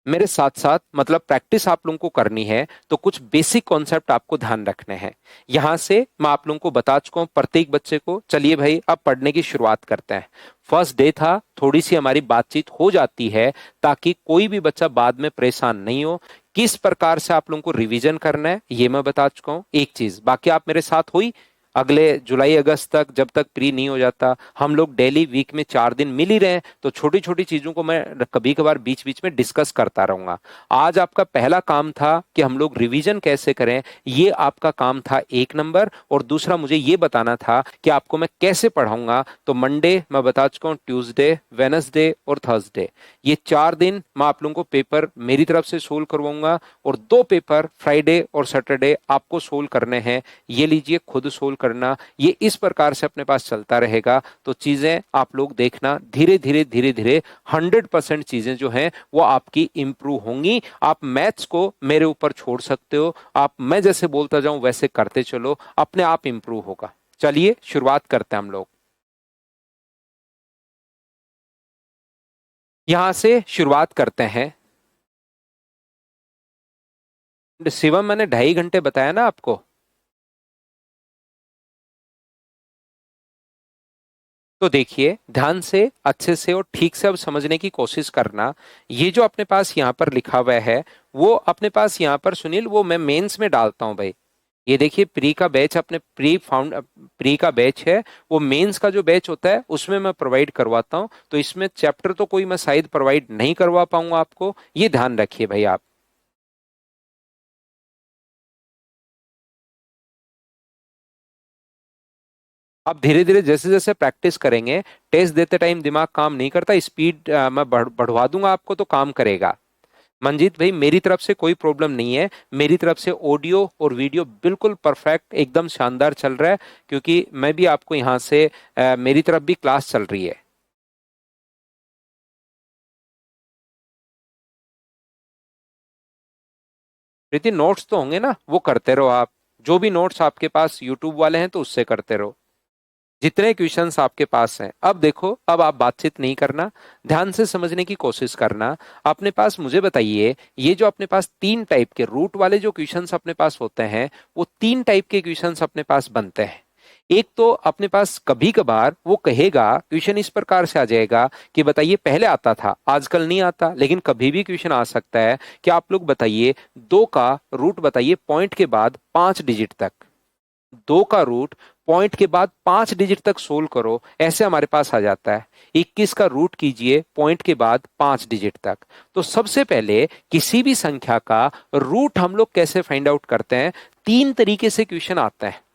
Speaker 1: मेरे साथ साथ मतलब प्रैक्टिस आप लोगों को करनी है, तो कुछ बेसिक कॉन्सेप्ट आपको ध्यान रखने हैं। यहां से मैं आप लोगों को बता चुका हूं प्रत्येक बच्चे को। चलिए भाई अब पढ़ने की शुरुआत करते हैं। फर्स्ट डे था, थोड़ी सी हमारी बातचीत हो जाती है ताकि कोई भी बच्चा बाद में परेशान नहीं हो। किस प्रकार से आप लोगों को रिवीजन करना है ये मैं बता चुका हूं। एक चीज बाकी, आप मेरे साथ हुई, अगले जुलाई अगस्त तक जब तक प्री नहीं हो जाता, हम लोग डेली वीक में 4 दिन मिल ही रहे हैं, तो छोटी छोटी चीजों को मैं कभी कभार बीच बीच में डिस्कस करता रहूंगा। आज आपका पहला काम था कि हम लोग रिवीजन कैसे करें, ये आपका काम था 1 नंबर, और दूसरा मुझे ये बताना था कि आपको मैं कैसे पढ़ाऊंगा। तो मंडे मैं बता चुका हूँ, ट्यूसडे, वेनसडे और थर्सडे, ये 4 दिन मैं आप लोगों को पेपर मेरी तरफ से सोल्व करवाऊंगा, और 2 पेपर फ्राइडे और सैटरडे आपको सोल्व करने हैं। ये लीजिए, खुद सोल्व करना। ये इस प्रकार से अपने पास चलता रहेगा, तो चीजें आप लोग देखना धीरे धीरे धीरे धीरे 100% चीजें जो हैं वो आपकी इंप्रूव होंगी। आप मैथ्स को मेरे ऊपर छोड़ सकते हो, आप मैं जैसे बोलता जाऊं वैसे करते चलो, अपने आप इंप्रूव होगा। चलिए शुरुआत करते हैं हम लोग। यहां से शुरुआत करते हैं। शिवम मैंने 2.5 घंटे बताया ना आपको, तो देखिए ध्यान से अच्छे से और ठीक से अब समझने की कोशिश करना। ये जो अपने पास यहाँ पर लिखा हुआ है, वो अपने पास यहाँ पर सुनील वो मैं मेंस में डालता हूँ भाई। ये देखिए प्री का बैच, अपने प्री का बैच है, वो मेंस का जो बैच होता है उसमें मैं प्रोवाइड करवाता हूँ। तो इसमें चैप्टर तो कोई मैं शायद प्रोवाइड नहीं करवा पाऊंगा आपको, ये ध्यान रखिए भाई आप। अब धीरे धीरे जैसे जैसे प्रैक्टिस करेंगे, टेस्ट देते टाइम दिमाग काम नहीं करता, स्पीड मैं बढ़वा दूंगा आपको तो काम करेगा। मंजीत भाई, मेरी तरफ से कोई प्रॉब्लम नहीं है, मेरी तरफ से ऑडियो और वीडियो बिल्कुल परफेक्ट एकदम शानदार चल रहा है, क्योंकि मैं भी आपको यहाँ से मेरी तरफ भी क्लास चल रही है। प्रीति, नोट्स तो होंगे ना, वो करते रहो आप। जो भी नोट्स आपके पास यूट्यूब वाले हैं तो उससे करते रहो, जितने क्वेश्चंस आपके पास हैं। अब देखो, अब आप बातचीत नहीं करना, ध्यान से समझने की कोशिश करना। अपने पास मुझे बताइए, ये जो अपने पास तीन टाइप के रूट वाले जो क्वेश्चंस अपने पास होते हैं, वो तीन टाइप के क्वेश्चंस अपने पास बनते हैं। एक तो अपने पास कभी कभार वो कहेगा, क्वेश्चन इस प्रकार से आ जाएगा कि बताइए, पहले आता था आजकल नहीं आता, लेकिन कभी भी क्वेश्चन आ सकता है कि आप लोग बताइए दो का रूट बताइए पॉइंट के बाद 5 डिजिट तक। दो का रूट पॉइंट के बाद 5 डिजिट तक सोल्व करो, ऐसे हमारे पास आ जाता है। 21 का रूट कीजिए पॉइंट के बाद 5 डिजिट तक। तो सबसे पहले किसी भी संख्या का रूट हम लोग कैसे फाइंड आउट करते हैं, तीन तरीके से क्वेश्चन आता है।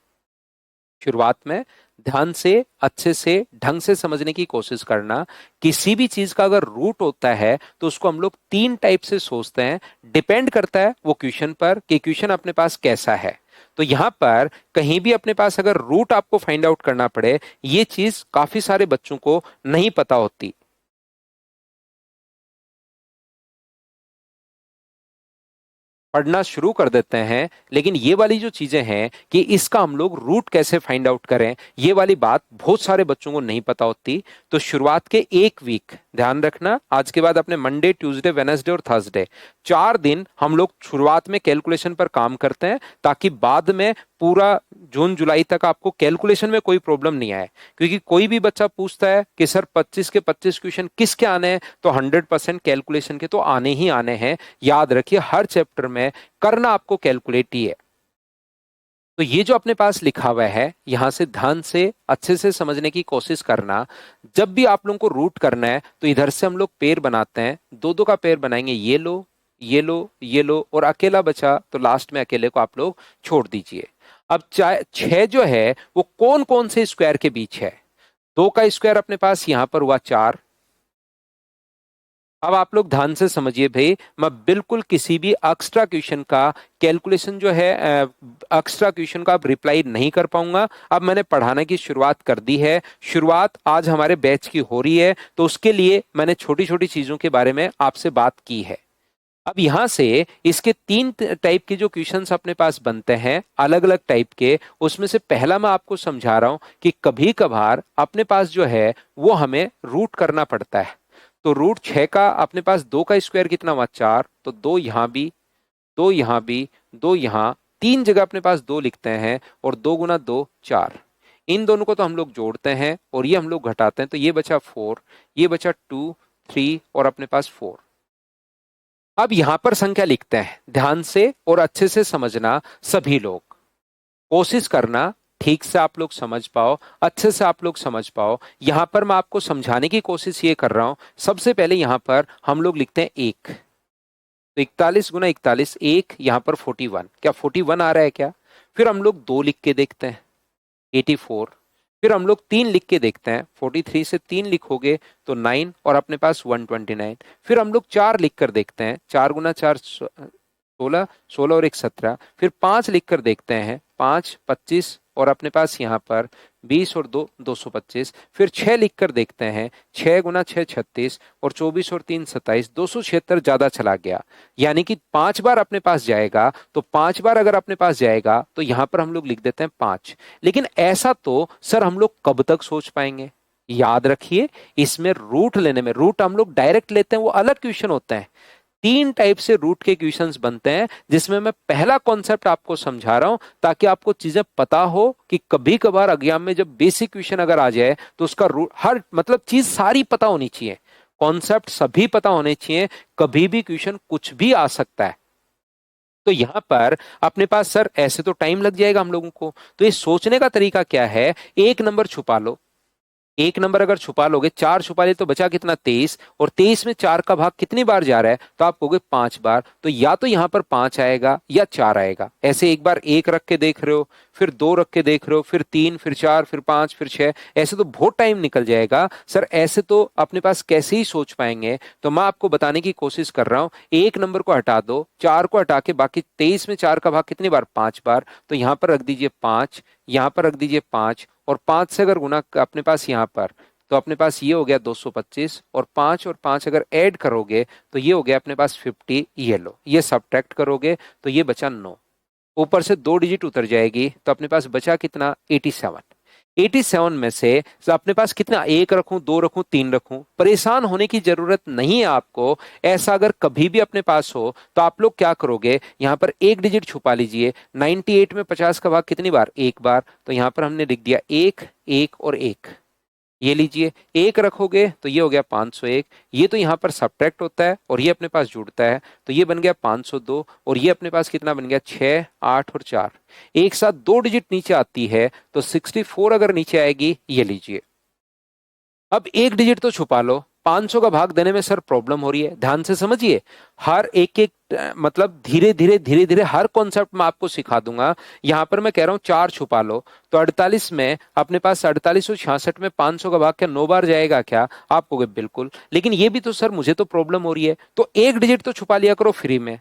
Speaker 1: शुरुआत में ध्यान से अच्छे से ढंग से समझने की कोशिश करना। किसी भी चीज का अगर रूट होता है तो उसको हम लोग तीन टाइप से सोचते हैं, डिपेंड करता है वो क्वेश्चन पर कि क्वेश्चन अपने पास कैसा है। तो यहां पर कहीं भी अपने पास अगर रूट आपको फाइंड आउट करना पड़े, ये चीज काफी सारे बच्चों को नहीं पता होती। पढ़ना शुरू कर देते हैं, लेकिन ये वाली जो चीजें हैं कि इसका हम लोग रूट कैसे फाइंड आउट करें, ये वाली बात बहुत सारे बच्चों को नहीं पता होती। तो शुरुआत के एक वीक ध्यान रखना, आज के बाद अपने मंडे ट्यूसडे वेनसडे और थर्सडे 4 दिन हम लोग शुरुआत में कैलकुलेशन पर काम करते हैं, ताकि बाद में पूरा जून जुलाई तक आपको कैलकुलेशन में कोई प्रॉब्लम नहीं आए। क्योंकि कोई भी बच्चा पूछता है कि सर 25 के 25 क्वेश्चन किसके आने हैं, तो 100% कैलकुलेशन के तो आने ही आने हैं। याद रखिए, हर चैप्टर में करना आपको कैलकुलेट ही है। तो ये जो अपने पास लिखा हुआ है, यहां से ध्यान से अच्छे से समझने की कोशिश करना। जब भी आप लोगों को रूट करना है तो इधर से हम लोग पेयर बनाते हैं, दो दो का पेयर बनाएंगे, ये लो ये लो ये लो, और अकेला बचा तो लास्ट में अकेले को आप लोग छोड़ दीजिए। अब चाहे छह जो है वो कौन कौन से स्क्वायर के बीच है, दो का स्क्वायर अपने पास यहां पर हुआ 4। अब आप लोग ध्यान से समझिए भाई, मैं बिल्कुल किसी भी एक्स्ट्रा क्वेश्चन का कैलकुलेशन जो है, एक्स्ट्रा क्वेश्चन का अब रिप्लाई नहीं कर पाऊंगा। अब मैंने पढ़ाने की शुरुआत कर दी है, शुरुआत आज हमारे बैच की हो रही है, तो उसके लिए मैंने छोटी छोटी चीजों के बारे में आपसे बात की है। अब यहां से इसके तीन टाइप के जो क्वेश्चंस अपने पास बनते हैं, अलग अलग टाइप के, उसमें से पहला मैं आपको समझा रहा हूं कि कभी कभार अपने पास जो है वो हमें रूट करना पड़ता है। तो रूट 6 का अपने पास दो का स्क्वायर कितना हुआ 4, तो दो यहां भी, दो यहां भी, दो यहां, तीन जगह अपने पास दो लिखते हैं, और दो गुना दो 4। इन दोनों को तो हम लोग जोड़ते हैं और ये हम लोग घटाते हैं, तो ये बचा 4, ये बचा 2 3 और अपने पास 4। अब यहां पर संख्या लिखते हैं, ध्यान से और अच्छे से समझना सभी लोग, कोशिश करना ठीक से आप लोग समझ पाओ, अच्छे से आप लोग समझ पाओ। यहां पर मैं आपको समझाने की कोशिश ये कर रहा हूं। सबसे पहले यहां पर हम लोग लिखते हैं एक, तो 41 गुना 41, एक यहां पर 41, क्या 41 आ रहा है क्या? फिर हम लोग दो लिख के देखते हैं, 84। फिर हम लोग तीन लिख के देखते हैं, 43 से तीन लिखोगे तो 9 और अपने पास 129। फिर हम लोग चार लिख कर देखते हैं, चार गुना चार 16, 16 और एक 17। फिर पांच लिख कर देखते हैं, पांच 25 और अपने पास यहाँ पर 20 और दो 225। फिर छह लिख कर देखते हैं, छह गुना छह 36 और 24 और तीन 27, 276 ज्यादा चला गया। यानी कि 5 बार अपने पास जाएगा, तो 5 बार अगर अपने पास जाएगा तो यहां पर हम लोग लिख देते हैं 5। लेकिन ऐसा तो सर हम लोग कब तक सोच पाएंगे? याद रखिए, इसमें रूट लेने में, रूट हम लोग डायरेक्ट लेते हैं वो अलग क्वेश्चन होते हैं। तीन टाइप से रूट के क्वेश्चंस बनते हैं, जिसमें मैं पहला कॉन्सेप्ट आपको समझा रहा हूं ताकि आपको चीजें पता हो कि कभी कभार एग्जाम में जब बेसिक क्वेश्चन अगर आ जाए तो उसका रूट, हर मतलब चीज सारी पता होनी चाहिए, कॉन्सेप्ट सभी पता होने चाहिए, कभी भी क्वेश्चन कुछ भी आ सकता है। तो यहां पर अपने पास सर ऐसे तो टाइम लग जाएगा हम लोगों को, तो ये सोचने का तरीका क्या है, एक नंबर छुपा लो। एक नंबर अगर छुपा लोगे, चार छुपा ले तो बचा कितना 23, और 23 में चार का भाग कितनी बार जा रहा है, तो आप कहोगे 5 बार। तो या तो यहां पर 5 आएगा या 4 आएगा। ऐसे एक बार एक रख के देख रहे हो, फिर 2 रख के देख रहे हो, फिर 3, फिर 4, फिर 5, फिर 6, ऐसे तो बहुत टाइम निकल जाएगा सर। ऐसे तो अपने पास कैसे ही सोच पाएंगे। तो मैं आपको बताने की कोशिश कर रहा हूं, एक नंबर को हटा दो, 4 को हटा के बाकी 23 में 4 का भाग कितनी बार? 5 बार। तो यहां पर रख दीजिए 5, यहां पर रख दीजिए 5, और 5 से अगर गुना अपने पास यहां पर, तो अपने पास ये हो गया 225, और 5 और 5 अगर ऐड करोगे तो ये हो गया अपने पास 50। ये लो, ये सब्ट्रैक्ट करोगे तो ये बचा 9, ऊपर से 2 डिजिट उतर जाएगी, तो अपने पास बचा कितना? 87। 87 में से अपने पास कितना? एक रखूं, दो रखूं, तीन रखूं? परेशान होने की जरूरत नहीं है आपको। ऐसा अगर कभी भी अपने पास हो तो आप लोग क्या करोगे, यहां पर एक डिजिट छुपा लीजिए। 98 में 50 का भाग कितनी बार? एक बार। तो यहां पर हमने लिख दिया एक, एक और एक। ये लीजिए, एक रखोगे तो ये हो गया 501, ये तो यहां पर सब्ट्रैक्ट होता है और ये अपने पास जुड़ता है, तो ये बन गया 502, और ये अपने पास कितना बन गया? 6, 8 और 4। एक साथ 2 डिजिट नीचे आती है तो 64 अगर नीचे आएगी, ये लीजिए। अब एक डिजिट तो छुपा लो, 500 का भाग देने में सर प्रॉब्लम हो रही है, ध्यान से समझिए। हर एक एक मतलब धीरे धीरे धीरे धीरे हर कॉन्सेप्ट में आपको सिखा दूंगा। यहां पर मैं कह रहा हूं 4 छुपा लो, तो 48 में अपने पास 48 और 66 में 500 का भाग क्या 9 बार जाएगा क्या? आप कहोगे बिल्कुल, लेकिन ये भी तो सर मुझे तो प्रॉब्लम हो रही है। तो एक डिजिट तो छुपा लिया करो फ्री में।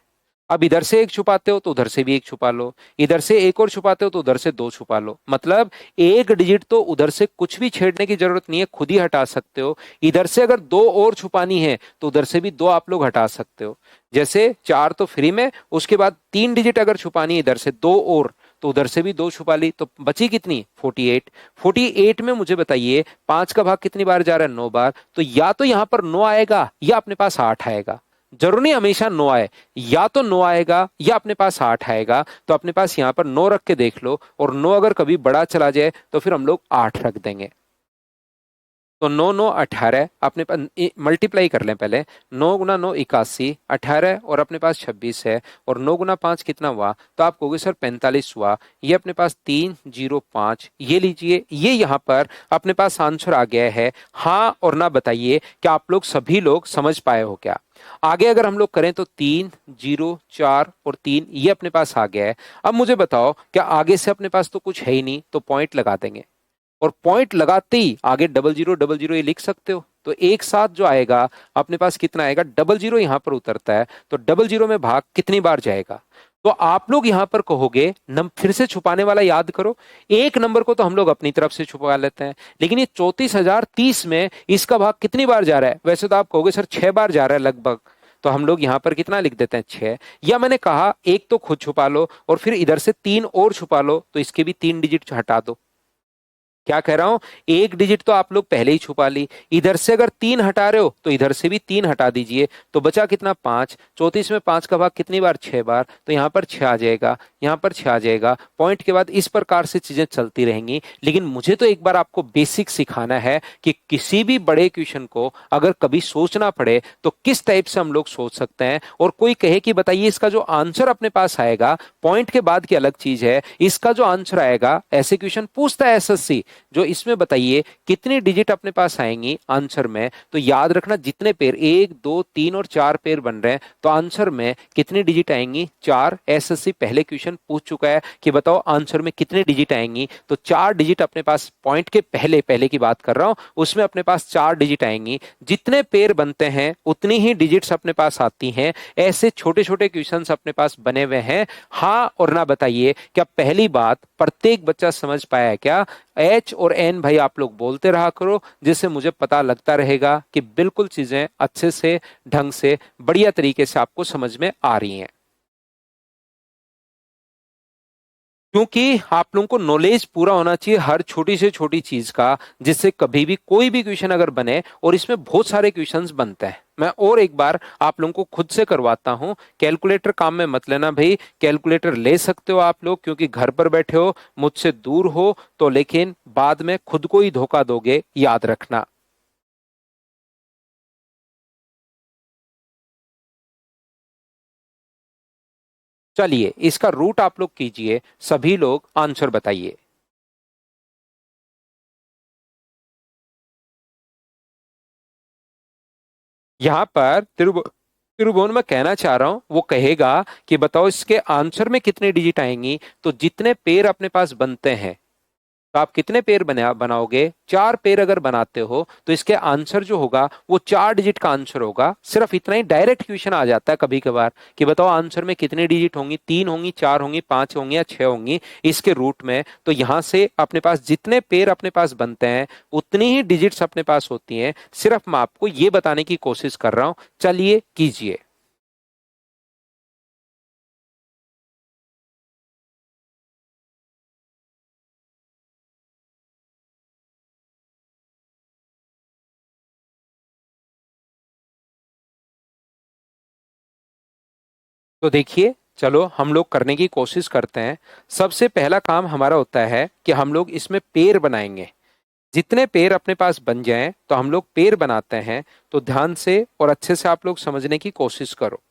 Speaker 1: अब इधर से एक छुपाते हो तो उधर से भी एक छुपा लो, इधर से एक और छुपाते हो तो उधर से 2 छुपा लो। मतलब एक डिजिट तो उधर से कुछ भी छेड़ने की जरूरत नहीं है, खुद ही हटा सकते हो। इधर से अगर 2 और छुपानी है तो उधर से भी 2 आप लोग हटा सकते हो। जैसे 4 तो फ्री में, उसके बाद 3 डिजिट अगर छुपानी है इधर से 2 और, तो उधर से भी 2 छुपा ली, तो बची कितनी? 48। 48 में मुझे बताइए 5 का भाग कितनी बार जा रहा है? 9 बार। तो या तो यहां पर 9 आएगा या अपने पास 8 आएगा। जरूर नहीं हमेशा 9 आए, या तो 9 आएगा या अपने पास 8 आएगा। तो अपने पास यहां पर 9 रख के देख लो, और 9 अगर कभी बड़ा चला जाए तो फिर हम लोग 8 रख देंगे। तो 9 9 18, अपने पास मल्टीप्लाई कर लें पहले। 9 गुना 9 81, 18 और अपने पास 26 है, और 9 गुना 5 कितना हुआ? तो आप कहोगे सर 45 हुआ। ये अपने पास 305, ये लीजिए, ये यहाँ पर अपने पास आंसर आ गया है। हाँ और ना बताइए कि आप लोग सभी लोग समझ पाए हो क्या? आगे अगर हम लोग करें तो 304 और 3, ये अपने पास आ गया है। अब मुझे बताओ, क्या आगे से अपने पास तो कुछ है ही नहीं, तो पॉइंट लगा देंगे, और पॉइंट लगाते ही आगे 0000 ये लिख सकते हो। तो एक साथ जो आएगा अपने पास कितना आएगा? 00 यहां पर उतरता है, तो 00 में भाग कितनी बार जाएगा? तो आप लोग यहां पर कहोगे फिर से छुपाने वाला याद करो। एक नंबर को तो हम लोग अपनी तरफ से छुपा लेते हैं, लेकिन ये 34,030 में इसका भाग कितनी बार जा रहा है? वैसे तो आप कहोगे सर 6 बार जा रहा है लगभग, तो हम लोग यहां पर कितना लिख देते हैं? 6। या मैंने कहा एक तो खुद छुपा लो और फिर इधर से 3 और छुपा लो, तो इसके भी 3 डिजिट हटा दो। क्या कह रहा हूं, एक डिजिट तो आप लोग पहले ही छुपा ली, इधर से अगर 3 हटा रहे हो तो इधर से भी 3 हटा दीजिए, तो बचा कितना? 5। 34 में 5 का भाग कितनी बार? 6 बार। तो यहां पर 6 आ जाएगा, यहां पर 6 आ जाएगा। पॉइंट के बाद इस प्रकार से चीजें चलती रहेंगी। लेकिन मुझे तो एक बार आपको बेसिक सिखाना है कि किसी भी बड़े क्वेश्चन को अगर कभी सोचना पड़े तो किस टाइप से हम लोग सोच सकते हैं। और कोई कहे कि बताइए इसका जो आंसर अपने पास आएगा, पॉइंट के बाद की अलग चीज है, इसका जो आंसर आएगा, ऐसे क्वेश्चन पूछता है एसएससी, जो इसमें बताइए कितनी डिजिट अपने पास आएंगी आंसर में। तो याद रखना, जितने पेयर 1 2 3 और 4 पेयर बन रहे हैं, तो आंसर में कितनी डिजिट आएंगी? 4। एसएससी पहले क्वेश्चन पूछ चुका है कि बताओ आंसर में कितनी डिजिट आएंगी, तो 4 डिजिट अपने पास, पॉइंट के पहले पहले की बात कर रहा हूं, उसमें अपने पास 4 डिजिट आएंगी। जितने पेयर बनते हैं उतनी ही डिजिट्स अपने पास आती हैं। ऐसे छोटे छोटे क्वेश्चंस अपने पास बने हुए हैं। हाँ और ना बताइए, क्या पहली बात प्रत्येक बच्चा समझ पाया है क्या? एच और एन भाई आप लोग बोलते रहा करो, जिससे मुझे पता लगता रहेगा कि बिल्कुल चीजें अच्छे से, ढंग से, बढ़िया तरीके से आपको समझ में आ रही हैं। क्योंकि आप लोगों को नॉलेज पूरा होना चाहिए हर छोटी से छोटी चीज का, जिससे कभी भी कोई भी क्वेश्चन अगर बने, और इसमें बहुत सारे क्वेश्चंस बनते हैं। मैं और एक बार आप लोगों को खुद से करवाता हूं। कैलकुलेटर काम में मत लेना भाई, कैलकुलेटर ले सकते हो आप लोग क्योंकि घर पर बैठे हो, मुझसे दूर हो, तो लेकिन बाद में खुद को ही धोखा दोगे, याद रखना। चलिए इसका रूट आप लोग कीजिए, सभी लोग आंसर बताइए। यहां पर फिर भुवन मैं कहना चाह रहा हूं, वो कहेगा कि बताओ इसके आंसर में कितने डिजिट आएंगी, तो जितने पेयर अपने पास बनते हैं, तो आप कितने पेयर बनाओगे, 4 पेयर अगर बनाते हो तो इसके आंसर जो होगा वो 4 डिजिट का आंसर होगा। सिर्फ इतना ही डायरेक्ट क्वेश्चन आ जाता है कभी कभार कि बताओ आंसर में कितनी डिजिट होंगी, 3 होंगी, 4 होंगी, 5 होंगी या 6 होंगी इसके रूट में। तो यहां से अपने पास जितने पेयर अपने पास बनते हैं उतनी ही डिजिट्स अपने पास होती हैं। सिर्फ मैं आपको ये बताने की कोशिश कर रहा हूं, चलिए कीजिए। तो देखिए, चलो हम लोग करने की कोशिश करते हैं। सबसे पहला काम हमारा होता है कि हम लोग इसमें पेड़ बनाएंगे। जितने पेड़ अपने पास बन जाएं तो हम लोग पेड़ बनाते हैं। तो ध्यान से और अच्छे से आप लोग समझने की कोशिश करो।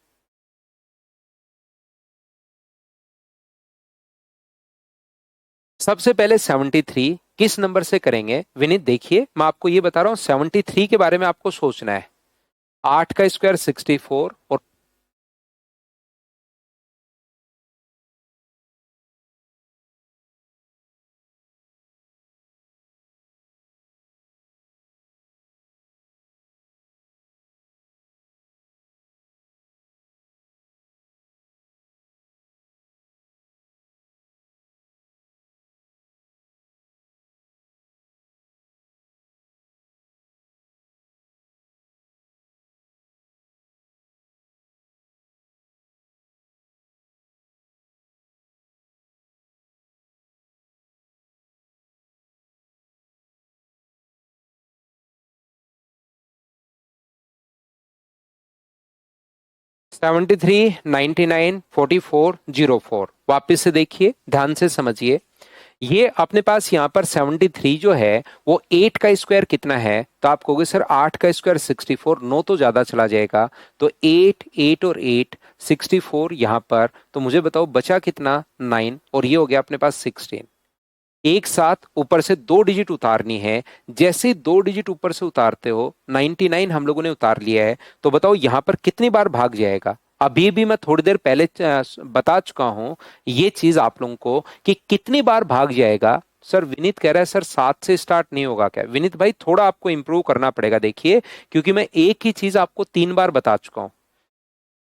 Speaker 1: सबसे पहले 73 किस नंबर से करेंगे विनीत? देखिए मैं आपको ये बता रहा हूं, 73 के बारे में आपको सोचना है। 8 का स्क्वायर 64 और 73, 99, 44, 04। वापिस से देखिए, ध्यान से समझिए। ये अपने पास यहाँ पर 73 जो है वो 8 का स्क्वायर कितना है? तो आप कहोगे सर 8 का स्क्वायर 64, 9 तो ज्यादा चला जाएगा। तो 8, 8 और 8, 64 यहाँ पर। तो मुझे बताओ बचा कितना? 9। और ये हो गया अपने पास 16। एक साथ ऊपर से 2 डिजिट उतारनी है। जैसे ही 2 डिजिट ऊपर से उतारते हो, 99 हम लोगों ने उतार लिया है। तो बताओ यहां पर कितनी बार भाग जाएगा? अभी भी मैं थोड़ी देर पहले बता चुका हूं ये चीज आप लोगों को कि कितनी बार भाग जाएगा। सर विनीत कह रहा है सर 7 से स्टार्ट नहीं होगा क्या? विनीत भाई थोड़ा आपको इंप्रूव करना पड़ेगा। देखिए, क्योंकि मैं एक ही चीज आपको 3 बार बता चुका हूं।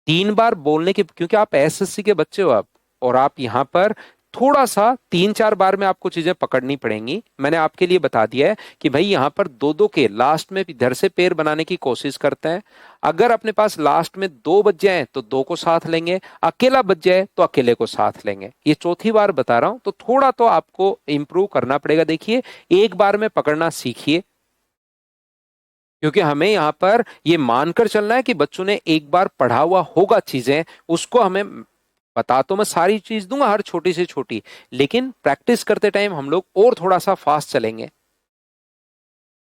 Speaker 1: 3 बार बोलने के, क्योंकि आप एसएससी के बच्चे हो आप, और आप यहाँ पर थोड़ा सा 3-4 बार में आपको चीजें पकड़नी पड़ेंगी। मैंने आपके लिए बता दिया है कि भाई यहाँ पर दो दो के लास्ट में इधर से पेयर बनाने की कोशिश करते हैं। अगर अपने पास लास्ट में 2 बच जाए तो 2 को साथ लेंगे, अकेला बच जाए तो अकेले को साथ लेंगे। ये चौथी बार बता रहा हूं, तो थोड़ा तो आपको इंप्रूव करना पड़ेगा। देखिए, एक बार में पकड़ना सीखिए, क्योंकि हमें यहाँ पर ये मानकर चलना है कि बच्चों ने एक बार पढ़ा हुआ होगा चीजें, उसको हमें बता तो मैं सारी चीज दूंगा हर छोटी से छोटी, लेकिन प्रैक्टिस करते टाइम हम लोग और थोड़ा सा फास्ट चलेंगे।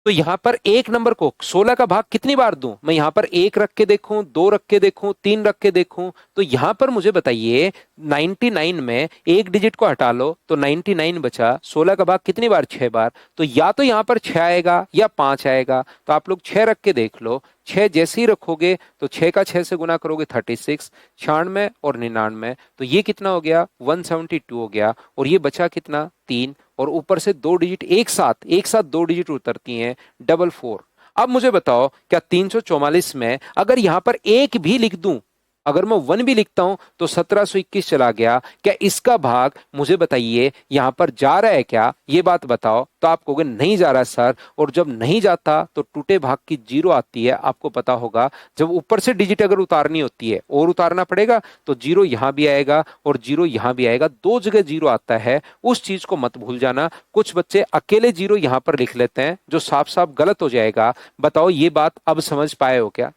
Speaker 1: तो यहां पर एक नंबर को 16 का भाग कितनी बार दूं? मैं यहां पर 1 रख के देखूं, 2 रख के देखूं, 3 रख के देखूं। तो यहां पर मुझे बताइए 99 में एक डिजिट को हटा लो तो 99 बचा। 16 का भाग कितनी बार? 6 बार। तो या तो यहां पर 6 आएगा या 5 आएगा। तो आप लोग 6 रख के देख लो। 6 जैसे ही रखोगे तो 6 का 6 से गुना करोगे 36, 96 और 99। तो ये कितना हो गया? 172 हो गया। और ये बचा कितना? 3। और ऊपर से 2 डिजिट एक साथ 2 डिजिट उतरती हैं, 44। अब मुझे बताओ क्या 344 में अगर यहां पर एक भी लिख दूं, अगर मैं 1 भी लिखता हूं तो 1721 चला गया। क्या इसका भाग मुझे बताइए यहां पर जा रहा है क्या? ये बात बताओ। तो आप कहोगे नहीं जा रहा सर। और जब नहीं जाता तो टूटे भाग की जीरो आती है, आपको पता होगा। जब ऊपर से डिजिट अगर उतारनी होती है और उतारना पड़ेगा तो जीरो यहां भी आएगा और जीरो यहां भी आएगा, 2 जगह जीरो आता है। उस चीज को मत भूल जाना। कुछ बच्चे अकेले जीरो यहां पर लिख लेते हैं जो साफ साफ गलत हो जाएगा। बताओ ये बात अब समझ पाए हो क्या?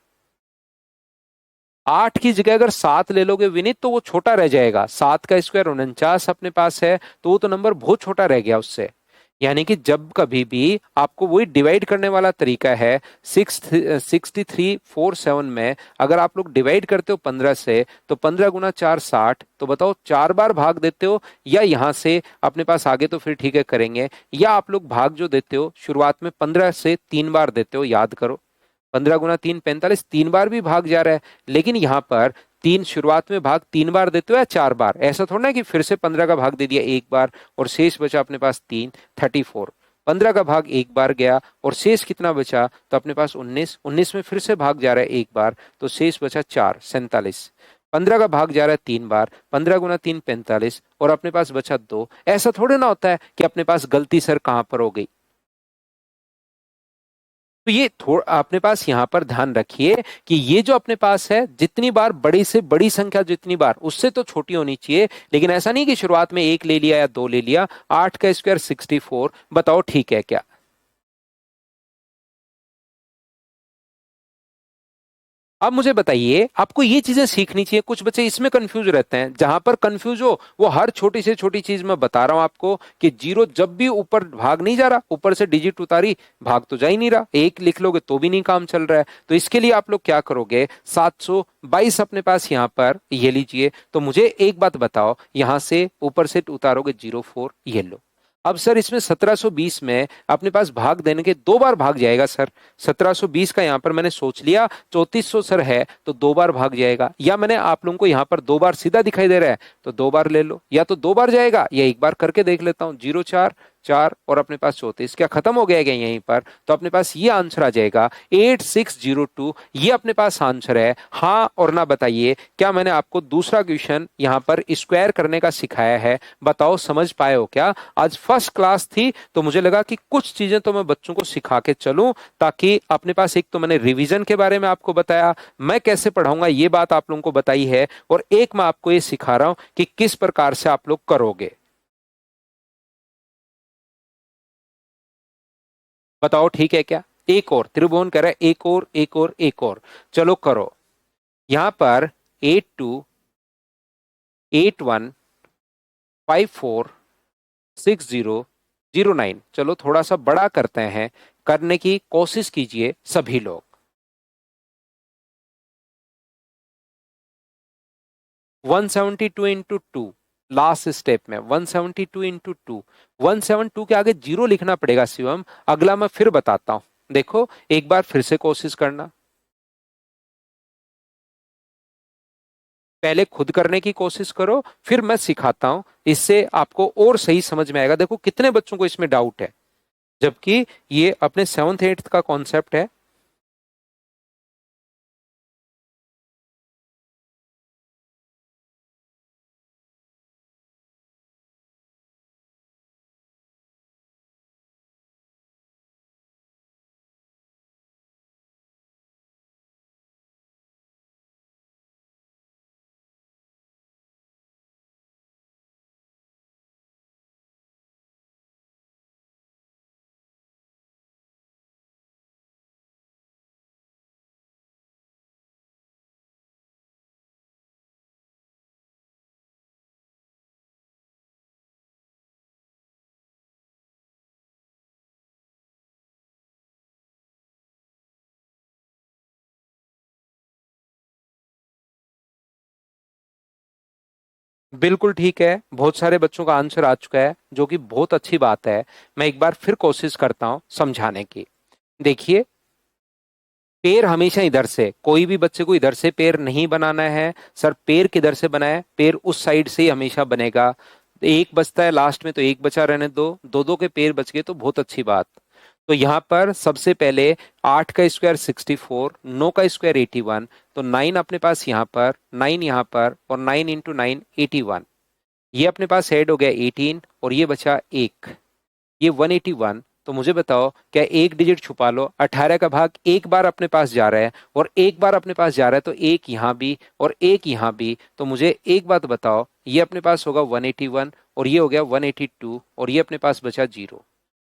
Speaker 1: 8 की जगह अगर 7 ले लोगे विनीत तो वो छोटा रह जाएगा। 7 का स्क्वायर 49 अपने पास है, तो वो तो नंबर बहुत छोटा रह गया उससे। यानी कि जब कभी भी आपको वही डिवाइड करने वाला तरीका है, 6347 में अगर आप लोग डिवाइड करते हो 15 से, तो 15 × 4 60। तो बताओ 4 बार भाग देते हो, या यहां से अपने पास आगे तो फिर ठीक है करेंगे, या आप लोग भाग जो देते हो शुरुआत में 15 से 3 बार देते हो, याद करो। 15 × 3 45, 3 बार भी भाग जा रहा है। लेकिन यहाँ पर तीन शुरुआत में भाग 3 बार देते हो या 4 बार, ऐसा थोड़ा ना कि फिर से 15 का भाग दे दिया 1 बार और शेष बचा अपने पास 3, 34। 15 का भाग 1 बार गया और शेष कितना बचा, तो अपने पास 19, 19 में फिर से भाग जा रहा है 1 बार, तो शेष बचा 4, 47। 15 का भाग जा रहा है 3 बार, 15 × 3 45 और अपने पास बचा 2। ऐसा थोड़ी ना होता है कि अपने पास गलती सर कहां पर हो गई। तो ये थोड़ा अपने पास यहां पर ध्यान रखिए कि ये जो अपने पास है, जितनी बार बड़ी से बड़ी संख्या जितनी बार उससे तो छोटी होनी चाहिए। लेकिन ऐसा नहीं कि शुरुआत में 1 ले लिया या 2 ले लिया। 8 का स्क्वायर 64, बताओ ठीक है क्या? अब मुझे बताइए, आपको ये चीजें सीखनी चाहिए। कुछ बच्चे इसमें कंफ्यूज रहते हैं, जहां पर कंफ्यूज हो वो हर छोटी से छोटी चीज मैं बता रहा हूं आपको कि जीरो जब भी ऊपर भाग नहीं जा रहा, ऊपर से डिजिट उतारी, भाग तो जा ही नहीं रहा, एक लिख लोगे तो भी नहीं काम चल रहा है। तो इसके लिए आप लोग क्या करोगे, 722 अपने पास यहां पर ये लीजिए। तो मुझे एक बात बताओ, यहां से ऊपर से उतारोगे 04, ये लो। अब सर इसमें 1720 में अपने पास भाग देने के 2 बार भाग जाएगा सर। 1720 का यहां पर मैंने सोच लिया 3400 सर है तो 2 बार भाग जाएगा, या मैंने आप लोगों को यहां पर 2 बार सीधा दिखाई दे रहा है तो 2 बार ले लो, या तो 2 बार जाएगा या 1 बार करके देख लेता हूं। 04, 4 और अपने पास 34, क्या खत्म हो गया क्या यहीं पर? तो अपने पास ये आंसर आ जाएगा 8602। ये अपने पास आंसर है। हाँ और ना बताइए, क्या मैंने आपको दूसरा क्वेश्चन यहां पर स्क्वायर करने का सिखाया है? बताओ समझ पाए हो क्या? आज फर्स्ट क्लास थी तो मुझे लगा कि कुछ चीजें तो मैं बच्चों को सिखा के चलूं, ताकि अपने पास एक तो मैंने रिवीजन के बारे में आपको बताया, मैं कैसे पढ़ाऊंगा ये बात आप लोगों को बताई है, और एक मैं आपको ये सिखा रहा हूं कि किस प्रकार से आप लोग करोगे। बताओ ठीक है क्या? एक और त्रिभुवन कह रहा है, एक और एक और एक और। चलो करो। यहां पर 82, 81, 54, 60, 09। चलो थोड़ा सा बड़ा करते हैं, करने की कोशिश कीजिए सभी लोग। 172 इंटू टू, लास्ट स्टेप में 172 इंटू टू। 172 के आगे जीरो लिखना पड़ेगा शिवम, अगला मैं फिर बताता हूं। देखो एक बार फिर से कोशिश करना, पहले खुद करने की कोशिश करो, फिर मैं सिखाता हूं, इससे आपको और सही समझ में आएगा। देखो कितने बच्चों को इसमें डाउट है, जबकि ये अपने 7th 8th का कॉन्सेप्ट है। बिल्कुल ठीक है, बहुत सारे बच्चों का आंसर आ चुका है, जो कि बहुत अच्छी बात है। मैं एक बार फिर कोशिश करता हूं समझाने की। देखिए, पेड़ हमेशा इधर से, कोई भी बच्चे को इधर से पेड़ नहीं बनाना है। सर पेड़ किधर से बनाए, पेड़ उस साइड से ही हमेशा बनेगा। एक बचता है लास्ट में तो एक बचा रहने दो, दो दो के पेड़ बच गए तो बहुत अच्छी बात। तो यहाँ पर सबसे पहले 8 का स्क्वायर 64, 9 का स्क्वायर 81, तो 9 अपने पास यहाँ पर, 9 यहाँ पर, और 9 इंटू 9 81। ये अपने पास ऐड हो गया 18 और ये बचा एक, ये 181। तो मुझे बताओ, क्या एक डिजिट छुपा लो, 18 का भाग एक बार अपने पास जा रहा है और एक बार अपने पास जा रहा है, तो एक यहाँ भी और एक यहाँ भी। तो मुझे एक बात बताओ, ये अपने पास होगा 181 और ये हो गया 182 और ये अपने पास बचा जीरो।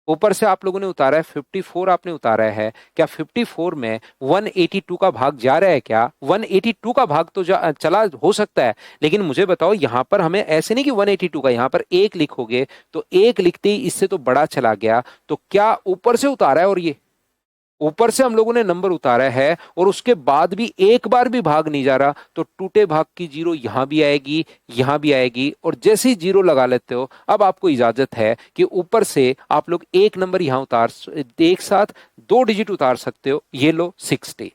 Speaker 1: ऊपर से आप लोगों ने उतारा है 54, आपने उतारा है, क्या 54 में 182 का भाग जा रहा है क्या? 182 का भाग तो चला हो सकता है, लेकिन मुझे बताओ यहां पर हमें ऐसे नहीं कि 182 का, यहां पर एक लिखोगे तो एक लिखते ही इससे तो बड़ा चला गया, तो क्या ऊपर से उतारा है? और ये ऊपर से हम लोगों ने नंबर उतारा है और उसके बाद भी एक बार भी भाग नहीं जा रहा, तो टूटे भाग की जीरो यहां भी आएगी, यहां भी आएगी, और जैसे ही जीरो लगा लेते हो, अब आपको इजाजत है कि ऊपर से आप लोग एक नंबर यहां एक साथ दो डिजिट उतार सकते हो। ये लो 60।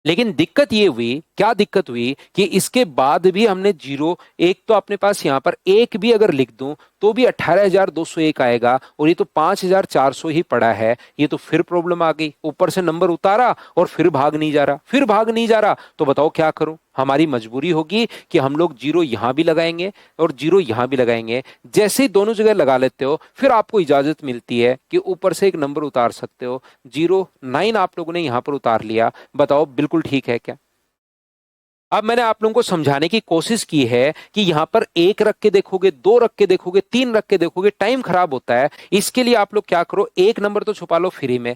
Speaker 1: लेकिन दिक्कत ये हुई, क्या दिक्कत हुई कि इसके बाद भी हमने जीरो, एक तो अपने पास यहां पर एक भी अगर लिख दूं तो भी 18,201 आएगा, और ये तो 5,400 ही पड़ा है। ये तो फिर प्रॉब्लम आ गई, ऊपर से नंबर उतारा और फिर भाग नहीं जा रहा, फिर भाग नहीं जा रहा, तो बताओ क्या करूं। हमारी मजबूरी होगी कि हम लोग जीरो यहां भी लगाएंगे और जीरो यहां भी लगाएंगे। जैसे ही दोनों जगह लगा लेते हो, फिर आपको इजाजत मिलती है कि ऊपर से एक नंबर उतार सकते हो। 09 आप लोगों ने यहां पर उतार लिया। बताओ बिल्कुल ठीक है क्या? अब मैंने आप लोगों को समझाने की कोशिश की है कि यहां पर एक रख के देखोगे, दो रख के देखोगे, तीन रख के देखोगे, टाइम खराब होता है। इसके लिए आप लोग क्या करो, एक नंबर तो छुपा लो फ्री में,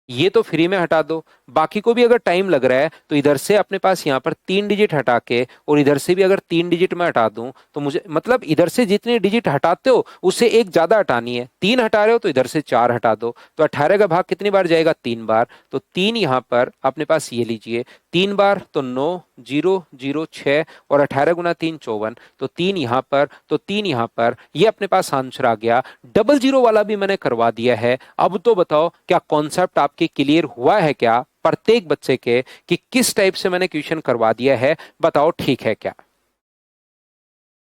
Speaker 1: ये तो फ्री में हटा दो। बाकी को भी अगर टाइम लग रहा है तो इधर से अपने पास यहां पर तीन डिजिट हटा के, और इधर से भी अगर तीन डिजिट में हटा दूं, तो मुझे मतलब इधर से जितने डिजिट हटाते हो उससे एक ज्यादा हटानी है। तीन हटा रहे हो तो इधर से चार हटा दो, तो 18 का भाग कितनी बार जाएगा? तीन बार। तो तीन यहां पर अपने पास ये लीजिए, तीन बार तो 9, 0, 0, 6, और 18 × 3 = 54। तो तीन यहां पर, तो तीन यहां पर, ये अपने पास आंसर आ गया। डबल जीरो वाला भी मैंने करवा दिया है। अब तो बताओ क्या कॉन्सेप्ट आपके क्लियर हुआ है क्या, प्रत्येक बच्चे के, कि किस टाइप से मैंने क्वेश्चन करवा दिया है? बताओ ठीक है क्या?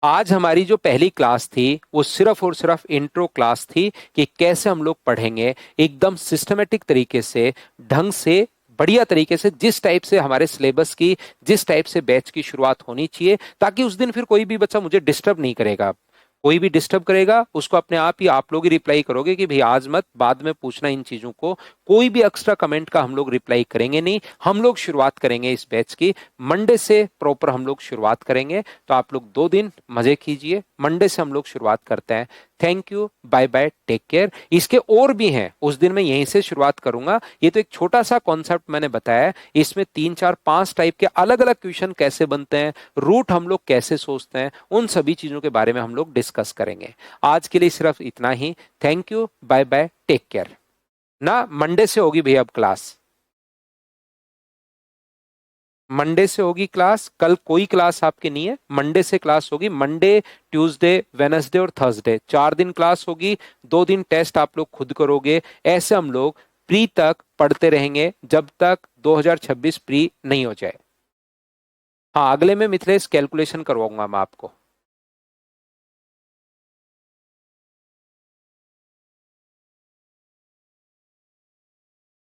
Speaker 1: आज हमारी जो पहली क्लास थी वो सिर्फ और सिर्फ इंट्रो क्लास थी, कि कैसे हम लोग पढ़ेंगे एकदम सिस्टमेटिक तरीके से, ढंग से, बढ़िया तरीके से, जिस टाइप से हमारे सिलेबस की, जिस टाइप से बैच की शुरुआत होनी चाहिए, ताकि उस दिन फिर कोई भी बच्चा मुझे डिस्टर्ब नहीं करेगा। कोई भी डिस्टर्ब करेगा उसको अपने आप ही आप लोग ही रिप्लाई करोगे कि भाई आज मत, बाद में पूछना इन चीजों को। कोई भी एक्स्ट्रा कमेंट का हम लोग रिप्लाई करेंगे नहीं। हम लोग शुरुआत करेंगे इस बैच की मंडे से, प्रॉपर हम लोग शुरुआत करेंगे। तो आप लोग 2 दिन मजे कीजिए, मंडे से हम लोग शुरुआत करते हैं। Thank you, bye bye, take care. इसके और भी हैं, उस दिन मैं यहीं से शुरुआत करूंगा। ये तो एक छोटा सा कॉन्सेप्ट मैंने बताया है, इसमें 3, 4, 5 टाइप के अलग अलग क्वेश्चन कैसे बनते हैं, रूट हम लोग कैसे सोचते हैं, उन सभी चीजों के बारे में हम लोग डिस्कस करेंगे। आज के लिए सिर्फ इतना ही। Thank you, bye bye, take care. ना मंडे से होगी भैया अब क्लास, मंडे से होगी क्लास। कल कोई क्लास आपकी नहीं है, मंडे से क्लास होगी। मंडे, ट्यूसडे, वेनसडे और थर्सडे 4 दिन क्लास होगी। 2 दिन टेस्ट आप लोग खुद करोगे। ऐसे हम लोग प्री तक पढ़ते रहेंगे जब तक 2026 प्री नहीं हो जाए। हाँ, अगले में मिथिलेश कैलकुलेशन करवाऊंगा मैं आपको।